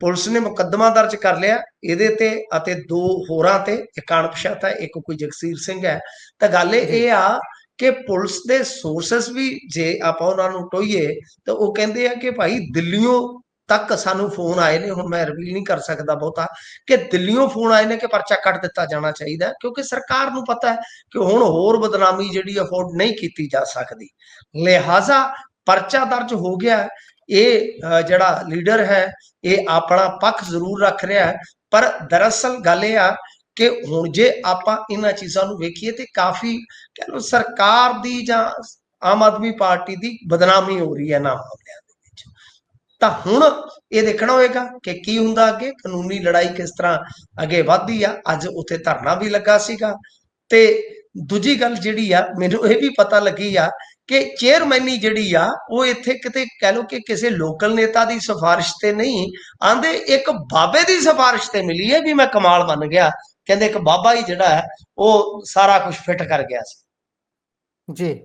ਪੁਲਿਸ ਨੇ ਮੁਕੱਦਮਾ ਦਰਜ ਕਰ ਲਿਆ ਇਹਦੇ ਤੇ ਅਤੇ 2 ਹੋਰਾਂ ਤੇ, ਇੱਕ ਅਣਪਛਾਤਾ ਇੱਕ ਕੋਈ ਜਗਸੀਰ ਸਿੰਘ ਹੈ। ਤਾਂ ਗੱਲ ਇਹ ਆ ਕਿ ਪੁਲਿਸ ਦੇ ਸੋਰਸਸ ਵੀ ਜੇ ਆਪਾਂ ਉਹਨਾਂ ਨੂੰ ਟੋਈਏ ਤਾਂ ਉਹ ਕਹਿੰਦੇ ਆ ਕਿ ਭਾਈ ਦਿੱਲੀੋਂ ਤੱਕ ਸਾਨੂੰ ਫੋਨ ਆਏ ਨੇ। ਹੁਣ ਮੈਂ ਰਿਵੀਲ ਨਹੀਂ ਕਰ ਸਕਦਾ ਬਹੁਤਾ ਕਿ ਦਿੱਲੀੋਂ ਫੋਨ ਆਏ ਨੇ ਕਿ ਪਰਚਾ ਕੱਟ ਦਿੱਤਾ ਜਾਣਾ ਚਾਹੀਦਾ, ਕਿਉਂਕਿ ਸਰਕਾਰ ਨੂੰ ਪਤਾ ਹੈ ਕਿ ਹੁਣ ਹੋਰ ਬਦਨਾਮੀ ਜਿਹੜੀ ਅਫੋਰਡ ਨਹੀਂ ਕੀਤੀ ਜਾ ਸਕਦੀ। ਲਿਹਾਜ਼ਾ ਪਰਚਾ ਦਰਜ ਹੋ ਗਿਆ। ਇਹ ਜਿਹੜਾ ਲੀਡਰ ਹੈ ਇਹ ਆਪਣਾ ਪੱਖ ਜ਼ਰੂਰ ਰੱਖ ਰਿਹਾ ਹੈ, ਪਰ ਦਰਅਸਲ ਗੱਲ ਇਹ ਆ ਕਿ ਹੁਣ ਜੇ ਆਪਾਂ ਇਹਨਾਂ ਚੀਜ਼ਾਂ ਨੂੰ ਵੇਖੀਏ ਤੇ ਕਾਫੀ ਕਹਿ ਲਓ ਸਰਕਾਰ ਦੀ ਜਾਂ ਆਮ ਆਦਮੀ ਪਾਰਟੀ ਦੀ ਬਦਨਾਮੀ ਹੋ ਰਹੀ ਹੈ ਨਾ ਮਾਮਲਿਆਂ ਦੇ ਵਿੱਚ। ਤਾਂ ਹੁਣ ਇਹ ਦੇਖਣਾ ਹੋਏਗਾ ਕਿ ਕੀ ਹੁੰਦਾ ਅੱਗੇ, ਕਾਨੂੰਨੀ ਲੜਾਈ ਕਿਸ ਤਰ੍ਹਾਂ ਅੱਗੇ ਵੱਧਦੀ ਆ। ਅੱਜ ਉੱਥੇ ਧਰਨਾ ਵੀ ਲੱਗਾ ਸੀਗਾ। ਤੇ ਦੂਜੀ ਗੱਲ ਜਿਹੜੀ ਆ ਮੈਨੂੰ ਇਹ ਵੀ ਪਤਾ ਲੱਗੀ ਆ ਕਿ ਚੇਅਰਮੈਨੀ ਜਿਹੜੀ ਆ ਉਹ ਇੱਥੇ ਕਿਤੇ ਕਹਿ ਲਓ ਕਿ ਕਿਸੇ ਲੋਕਲ ਨੇਤਾ ਦੀ ਸਿਫਾਰਿਸ਼ ਤੇ ਨਹੀਂ ਆਂਦੇ, ਇੱਕ ਬਾਬੇ ਦੀ ਸਿਫਾਰਿਸ਼ ਤੇ ਮਿਲੀ ਹੈ। ਵੀ ਮੈਂ ਕਮਾਲ ਮੰਨ ਗਿਆ, ਕਹਿੰਦੇ ਇੱਕ ਬਾਬਾ ਹੀ ਜਿਹੜਾ ਹੈ ਉਹ ਸਾਰਾ ਕੁਝ ਫਿੱਟ ਕਰ ਗਿਆ ਸੀ ਜੀ।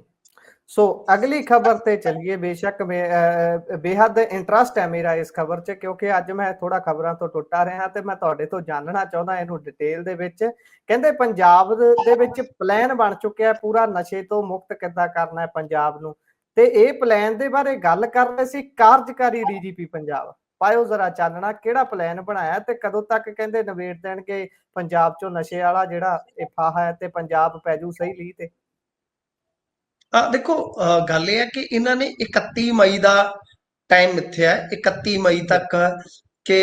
ਸੋ ਅਗਲੀ ਖਬਰ ਤੇ ਚਲੀਏ। ਬੇਸ਼ੱਕ ਬੇहद ਇੰਟਰਸਟ ਹੈ ਮੇਰਾ ਇਸ ਖਬਰ 'ਚ, ਕਿਉਂਕਿ ਅੱਜ ਮੈਂ ਥੋੜਾ ਖਬਰਾਂ ਤੋਂ ਟੁੱਟਾ ਰਿਹਾ ਤੇ ਮੈਂ ਤੁਹਾਡੇ ਤੋਂ ਜਾਣਨਾ ਚਾਹੁੰਦਾ ਇਹਨੂੰ ਡਿਟੇਲ ਦੇ ਵਿੱਚ। ਕਹਿੰਦੇ ਪੰਜਾਬ ਦੇ ਵਿੱਚ ਪਲਾਨ ਬਣ ਚੁੱਕਿਆ ਪੂਰਾ, ਨਸ਼ੇ ਤੋਂ ਮੁਕਤ ਕਿੱਦਾਂ ਕਰਨਾ ਹੈ ਪੰਜਾਬ ਨੂੰ। ਤੇ ਇਹ ਪਲਾਨ ਦੇ ਬਾਰੇ ਗੱਲ ਕਰ ਰਹੇ ਸੀ ਕਾਰਜਕਾਰੀ ਡੀਜੀਪੀ ਪੰਜਾਬ। ਪਾਇਓ ਜ਼ਰਾ ਚਾਨਣਾ, ਕਿਹੜਾ ਪਲਾਨ ਬਣਾਇਆ ਤੇ ਕਦੋਂ ਤੱਕ ਕਹਿੰਦੇ ਨਿਬੇੜ ਦੇਣਗੇ ਪੰਜਾਬ 'ਚੋਂ ਨਸ਼ੇ ਵਾਲਾ ਜਿਹੜਾ ਇਹ ਫਾਹਾ ਹੈ ਤੇ ਪੰਜਾਬ ਪੈ ਜੂ ਸਹੀ ਲੀਹ ਤੇ। ਦੇਖੋ ਗੱਲ ਇਹ ਹੈ ਕਿ ਇਹਨਾਂ ਨੇ 31 ਮਈ ਦਾ ਟਾਈਮ ਮਿੱਥਿਆ ਹੈ, 31 ਮਈ ਤੱਕ ਕਿ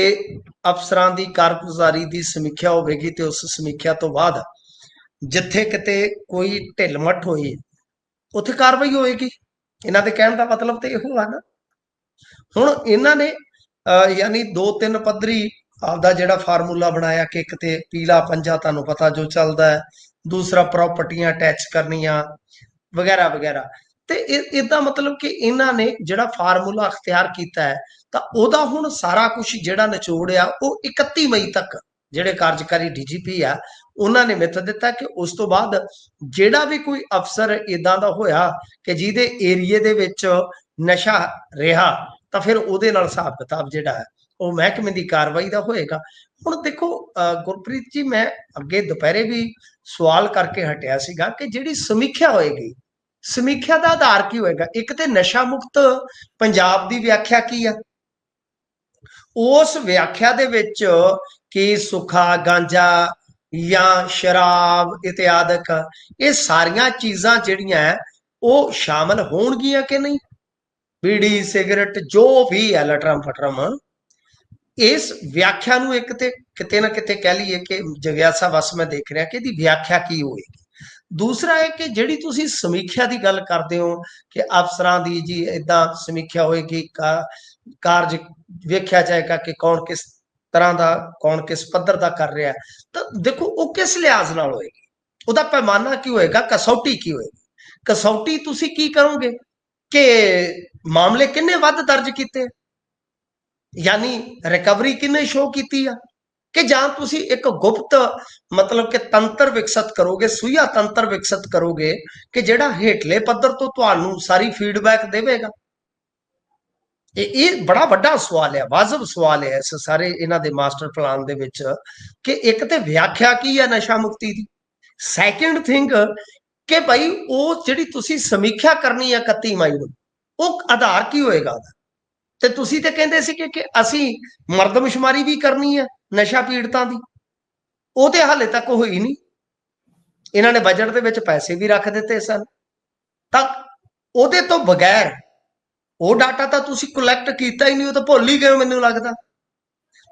ਅਫਸਰਾਂ ਦੀ ਕਾਰਗੁਜ਼ਾਰੀ ਦੀ ਸਮੀਖਿਆ ਹੋਵੇਗੀ ਤੇ ਉਸ ਸਮੀਖਿਆ ਤੋਂ ਬਾਅਦ ਜਿੱਥੇ ਕਿਤੇ ਕੋਈ ਢਿੱਲ ਮੱਠ ਹੋਈ ਉੱਥੇ ਕਾਰਵਾਈ ਹੋਏਗੀ। ਇਹਨਾਂ ਦੇ ਕਹਿਣ ਦਾ ਮਤਲਬ ਤੇ ਇਹੋ ਆ ਨਾ। ਹੁਣ ਇਹਨਾਂ ਨੇ ਯਾਨੀ 2-3 ਪੱਧਰੀ ਆਪਦਾ ਜਿਹੜਾ ਫਾਰਮੂਲਾ ਬਣਾਇਆ ਕਿ ਇੱਕ ਤੇ ਪੀਲਾ ਪੰਜਾ ਤੁਹਾਨੂੰ ਪਤਾ ਜੋ ਚੱਲਦਾ ਹੈ, ਦੂਸਰਾ ਪ੍ਰਾਪਰਟੀਆਂ ਅਟੈਚ ਕਰਨੀਆਂ ਵਗੈਰਾ ਵਗੈਰਾ। ਤੇ ਇਹਦਾ ਮਤਲਬ ਕਿ ਇਹਨਾਂ ਨੇ ਜਿਹੜਾ ਫਾਰਮੂਲਾ ਅਖਤਿਆਰ ਕੀਤਾ ਹੈ ਤਾਂ ਉਹਦਾ ਹੁਣ ਸਾਰਾ ਕੁਝ ਜਿਹੜਾ ਨਿਚੋੜ ਆ ਉਹ 31 ਮਈ ਤੱਕ ਜਿਹੜੇ ਕਾਰਜਕਾਰੀ ਡੀਜੀਪੀ ਆ ਉਹਨਾਂ ਨੇ ਮਿੱਥ ਦਿੱਤਾ ਕਿ ਉਸ ਤੋਂ ਬਾਅਦ ਜਿਹੜਾ ਵੀ ਕੋਈ ਅਫਸਰ ਇਦਾਂ ਦਾ ਹੋਇਆ ਕਿ ਜਿਹਦੇ ਏਰੀਏ ਦੇ ਵਿੱਚ ਨਸ਼ਾ ਰਿਹਾ ਤਾਂ ਫਿਰ ਉਹਦੇ ਨਾਲ ਹਿਸਾਬ ਕਿਤਾਬ ਜਿਹੜਾ ਹੈ ਉਹ ਮਹਿਕਮੇ ਦੀ ਕਾਰਵਾਈ ਦਾ ਹੋਏਗਾ। ਹੁਣ ਦੇਖੋ ਗੁਰਪ੍ਰੀਤ ਜੀ, ਮੈਂ ਅੱਗੇ ਦੁਪਹਿਰੇ ਵੀ ਸਵਾਲ ਕਰਕੇ ਹਟਿਆ ਸੀਗਾ ਕਿ ਜਿਹੜੀ ਸਮੀਖਿਆ ਹੋਏਗੀ, ਸਮੀਖਿਆ ਦਾ ਆਧਾਰ ਕੀ ਹੋਏਗਾ? ਇੱਕ ਤੇ ਨਸ਼ਾ ਮੁਕਤ ਪੰਜਾਬ ਦੀ ਵਿਆਖਿਆ ਕੀ ਆ, ਉਸ ਵਿਆਖਿਆ ਦੇ ਵਿੱਚ ਕੀ ਸੁੱਖਾ ਗਾਂਜਾ ਜਾਂ ਸ਼ਰਾਬ ਇਤਿਆਦਿਕ ਇਹ ਸਾਰੀਆਂ ਚੀਜ਼ਾਂ ਜਿਹੜੀਆਂ ਉਹ ਸ਼ਾਮਲ ਹੋਣਗੀਆਂ ਕਿ ਨਹੀਂ? ਬੀੜੀ ਸਿਗਰਟ ਜੋ ਵੀ ਹੈ ਲਟਰਮ ਫਟਰਮ, ਇਸ ਵਿਆਖਿਆ ਨੂੰ ਇੱਕ ਤੇ ਕਿਤੇ ਨਾ ਕਿਤੇ ਕਹਿ ਲਈਏ ਕਿ ਜਗਿਆਸਾ ਵਸ ਮੈਂ ਦੇਖ ਰਿਹਾ ਕਿ ਇਹਦੀ ਵਿਆਖਿਆ ਕੀ ਹੋਏਗੀ। ਦੂਸਰਾ ਹੈ ਕਿ ਜਿਹੜੀ ਤੁਸੀਂ ਸਮੀਖਿਆ ਦੀ ਗੱਲ ਕਰਦੇ ਹੋ ਕਿ ਅਫਸਰਾਂ ਦੀ ਜੀ ਇਦਾਂ ਸਮੀਖਿਆ ਹੋਏਗੀ, ਕਾਰਜ ਵੇਖਿਆ ਜਾਏਗਾ ਕਿ ਕੌਣ ਕਿਸ ਤਰ੍ਹਾਂ ਦਾ, ਕੌਣ ਕਿਸ ਪੱਧਰ ਦਾ ਕਰ ਰਿਹਾ। ਤਾਂ ਦੇਖੋ ਉਹ ਕਿਸ ਲਿਹਾਜ਼ ਨਾਲ ਹੋਏਗੀ, ਉਹਦਾ ਪੈਮਾਨਾ ਕੀ ਹੋਏਗਾ, ਕਸੌਟੀ ਕੀ ਹੋਏਗੀ। ਕਸੌਟੀ ਤੁਸੀਂ ਕੀ ਕਰੋਗੇ ਕਿ ਮਾਮਲੇ ਕਿੰਨੇ ਵੱਧ ਦਰਜ ਕੀਤੇ, यानी रिकवरी किन्ने शो की आ कि ਜਾਂ ਤੁਸੀਂ ਇੱਕ ਗੁਪਤ ਮਤਲਬ ਕਿ ਤੰਤਰ ਵਿਕਸਿਤ ਕਰੋਗੇ, ਸੁਈਆ ਤੰਤਰ ਵਿਕਸਿਤ ਕਰੋਗੇ ਕਿ ਜਿਹੜਾ ਹੇਠਲੇ ਪੱਧਰ ਤੋਂ ਤੁਹਾਨੂੰ ਸਾਰੀ ਫੀਡਬੈਕ ਦੇਵੇਗਾ। ਇਹ ਬੜਾ ਵੱਡਾ ਸਵਾਲ ਹੈ, ਵਾਜਬ ਸਵਾਲ ਹੈ ਇਸ ਸਾਰੇ ਇਹਨਾਂ ਦੇ ਮਾਸਟਰ ਪਲਾਨ ਦੇ ਵਿੱਚ ਕਿ ਇੱਕ ਤੇ ਵਿਆਖਿਆ ਕੀ ਹੈ ਨਸ਼ਾ ਮੁਕਤੀ ਦੀ, ਸੈਕੰਡ ਥਿੰਗ ਕਿ ਭਾਈ ਉਹ ਜਿਹੜੀ ਤੁਸੀਂ ਸਮੀਖਿਆ ਕਰਨੀ ਹੈ 31 ਮਈ ਨੂੰ, ਉਹ ਆਧਾਰ ਕੀ ਹੋਏਗਾ ਉਹਦਾ। ਤੇ ਤੁਸੀਂ ਤੇ ਕਹਿੰਦੇ ਸੀ ਕਿ ਅਸੀਂ ਮਰਦਮਸ਼ੁਮਾਰੀ ਵੀ ਕਰਨੀ ਹੈ ਨਸ਼ਾ ਪੀੜਤਾਂ ਦੀ, ਉਹ ਤੇ ਹਾਲੇ ਤੱਕ ਹੋਈ ਨਹੀਂ। ਇਹਨਾਂ ਨੇ ਬਜਟ ਦੇ ਵਿੱਚ ਪੈਸੇ ਵੀ ਰੱਖ ਦਿੱਤੇ ਸਨ, ਤਾਂ ਉਹਦੇ ਤੋਂ ਬਗੈਰ ਉਹ ਡਾਟਾ ਤਾਂ ਤੁਸੀਂ ਕਲੈਕਟ ਕੀਤਾ ਹੀ ਨਹੀਂ, ਉਹ ਤਾਂ ਭੁੱਲ ਹੀ ਗਏ ਮੈਨੂੰ ਲੱਗਦਾ।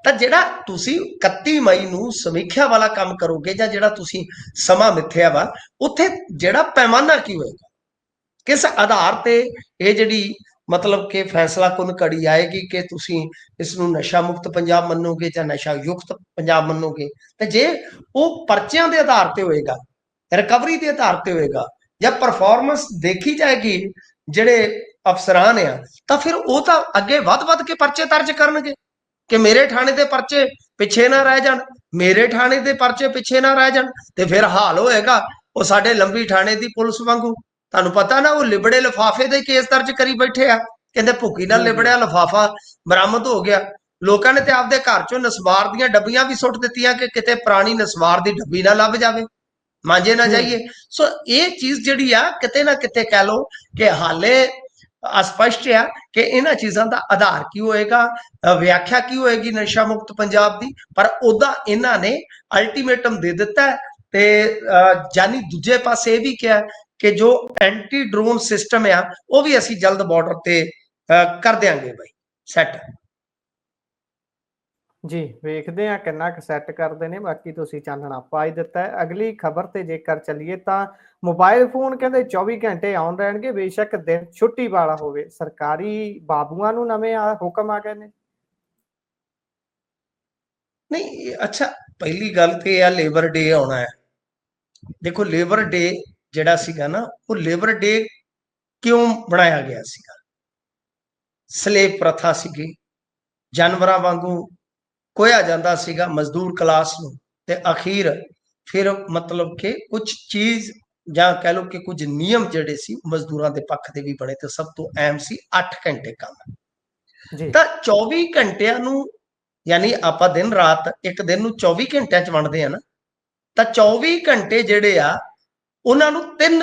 ਤਾਂ ਜਿਹੜਾ ਤੁਸੀਂ 31 ਮਈ ਨੂੰ ਸਮੀਖਿਆ ਵਾਲਾ ਕੰਮ ਕਰੋਗੇ ਜਾਂ ਜਿਹੜਾ ਤੁਸੀਂ ਸਮਾਂ ਮਿੱਥਿਆ ਵਾ, ਉੱਥੇ ਜਿਹੜਾ ਪੈਮਾਨਾ ਕੀ ਹੋਏਗਾ, ਕਿਸ ਆਧਾਰ ਤੇ ਇਹ ਜਿਹੜੀ ਮਤਲਬ ਕਿ ਫੈਸਲਾ ਕੁਨ ਘੜੀ ਆਏਗੀ ਕਿ ਤੁਸੀਂ ਇਸ ਨੂੰ ਨਸ਼ਾ ਮੁਕਤ ਪੰਜਾਬ ਮੰਨੋਗੇ ਜਾਂ ਨਸ਼ਾ ਯੁਕਤ ਪੰਜਾਬ ਮੰਨੋਗੇ। ਤੇ ਜੇ ਉਹ ਪਰਚਿਆਂ ਦੇ ਆਧਾਰ ਤੇ ਹੋਏਗਾ, ਰਿਕਵਰੀ ਦੇ ਆਧਾਰ ਤੇ ਹੋਏਗਾ, ਜਾਂ ਪਰਫਾਰਮੈਂਸ ਦੇਖੀ ਜਾਏਗੀ ਜਿਹੜੇ ਅਫਸਰਾਨ ਆ, ਤਾਂ ਫਿਰ ਉਹ ਤਾਂ ਅੱਗੇ ਵੱਧ ਕੇ ਪਰਚੇ ਦਰਜ ਕਰਨਗੇ ਕਿ ਮੇਰੇ ਥਾਣੇ ਦੇ ਪਰਚੇ ਪਿੱਛੇ ਨਾ ਰਹਿ ਜਾਣ, ਮੇਰੇ ਥਾਣੇ ਦੇ ਪਰਚੇ ਪਿੱਛੇ ਨਾ ਰਹਿ ਜਾਣ। ਤੇ ਫਿਰ ਹਾਲ ਹੋਏਗਾ ਉਹ ਸਾਡੇ ਲੰਬੀ ਥਾਣੇ ਦੀ ਪੁਲਿਸ ਵਾਂਗੂ। ਤੁਹਾਨੂੰ ਪਤਾ ਨਾ, ਉਹ ਲਿਬੜੇ ਲਿਫਾਫੇ ਦੇ ਕੇਸ ਦਰਜ ਕਰੀ ਬੈਠੇ ਆ, ਕਹਿੰਦੇ ਭੁੱਕੀ ਨਾਲ ਲਿਬੜਿਆ ਲਿਫਾਫਾ ਬਰਾਮਦ ਹੋ ਗਿਆ। ਲੋਕਾਂ ਨੇ ਤੇ ਆਪਦੇ ਘਰ ਚੋਂ ਨਸਵਾਰ ਦੀਆਂ ਡੱਬੀਆਂ ਵੀ ਸੁੱਟ ਦਿੱਤੀਆਂ ਕਿ ਕਿਤੇ ਪੁਰਾਣੀ ਨਸਵਾਰ ਦੀ ਡੱਬੀ ਨਾ ਲੱਭ ਜਾਵੇ, ਮਾਂਜੇ ਨਾ ਜਾਈਏ। ਸੋ ਇਹ ਚੀਜ਼ ਜਿਹੜੀ ਆ ਕਿਤੇ ਨਾ ਕਿਤੇ ਕਹਿ ਲਓ ਕਿ ਹਾਲੇ ਅਸਪਸ਼ਟ ਆ ਕਿ ਇਹਨਾਂ ਚੀਜ਼ਾਂ ਦਾ ਆਧਾਰ ਕੀ ਹੋਏਗਾ, ਵਿਆਖਿਆ ਕੀ ਹੋਏਗੀ ਨਸ਼ਾ ਮੁਕਤ ਪੰਜਾਬ ਦੀ। ਪਰ ਉਹਦਾ ਇਹਨਾਂ ਨੇ ਅਲਟੀਮੇਟਮ ਦੇ ਦਿੱਤਾ ਤੇ ਜਾਨੀ ਦੂਜੇ ਪਾਸੇ ਇਹ ਵੀ ਕਿਹਾ ਕਿ ਜੋ ਐਂਟੀ ਡਰੋਨ ਸਿਸਟਮ ਆ ਉਹ ਵੀ ਅਸੀਂ ਜਲਦ ਬਾਰਡਰ ਤੇ ਕਰ ਦਿਆਂਗੇ ਬਾਈ ਸੈੱਟ। ਜੀ ਵੇਖਦੇ ਆ ਕਿੰਨਾ ਕੁ ਸੈੱਟ ਕਰਦੇ ਨੇ, ਬਾਕੀ ਤੁਸੀਂ ਚਾਨਣਾ ਪਾ ਹੀ ਦਿੱਤਾ ਹੈ। ਅਗਲੀ ਖਬਰ ਤੇ ਜੇਕਰ ਚੱਲੀਏ ਤਾਂ ਮੋਬਾਈਲ ਫੋਨ ਕਹਿੰਦੇ 24 ਘੰਟੇ ਆਨ ਰਹਿਣਗੇ, ਬੇਸ਼ੱਕ ਦਿਨ ਛੁੱਟੀ ਵਾਲਾ ਹੋਵੇ। ਸਰਕਾਰੀ ਬਾਬੂਆਂ ਨੂੰ ਨਵੇਂ ਹੁਕਮ ਆ ਗਏ ਨੇ। ਨਹੀਂ ਅੱਛਾ, ਪਹਿਲੀ ਗੱਲ ਤੇ ਆ ਲੇਬਰ ਡੇ ਆਉਣਾ ਹੈ। ਦੇਖੋ ਲੇਬਰ ਡੇ ਜਿਹੜਾ ਸੀਗਾ ਨਾ, ਉਹ ਲੇਬਰ ਡੇ ਕਿਉਂ ਬਣਾਇਆ ਗਿਆ ਸੀਗਾ? ਸਲੇਵ ਪ੍ਰਥਾ ਸੀਗੀ, ਜਾਨਵਰਾਂ ਵਾਂਗੂ ਕੋਇਆ ਜਾਂਦਾ ਸੀਗਾ ਮਜ਼ਦੂਰ ਕਲਾਸ ਨੂੰ, ਤੇ ਅਖੀਰ ਫਿਰ ਮਤਲਬ ਕਿ ਕੁਝ ਚੀਜ਼ ਜਾਂ ਕਹਿ ਲਓ ਕਿ ਕੁਝ ਨਿਯਮ ਜਿਹੜੇ ਸੀ ਮਜ਼ਦੂਰਾਂ ਦੇ ਪੱਖ ਦੇ ਵੀ ਬਣੇ, ਤੇ ਸਭ ਤੋਂ ਅਹਿਮ ਸੀ 8 ਘੰਟੇ ਕੰਮ। ਤਾਂ 24 ਘੰਟਿਆਂ ਨੂੰ, ਯਾਨੀ ਆਪਾਂ ਦਿਨ ਰਾਤ ਇੱਕ ਦਿਨ ਨੂੰ 24 ਘੰਟਿਆਂ ਚ ਵੰਡਦੇ ਆ ਨਾ, ਤਾਂ 24 ਘੰਟੇ ਜਿਹੜੇ ਆ ਉਹਨਾਂ ਨੂੰ 3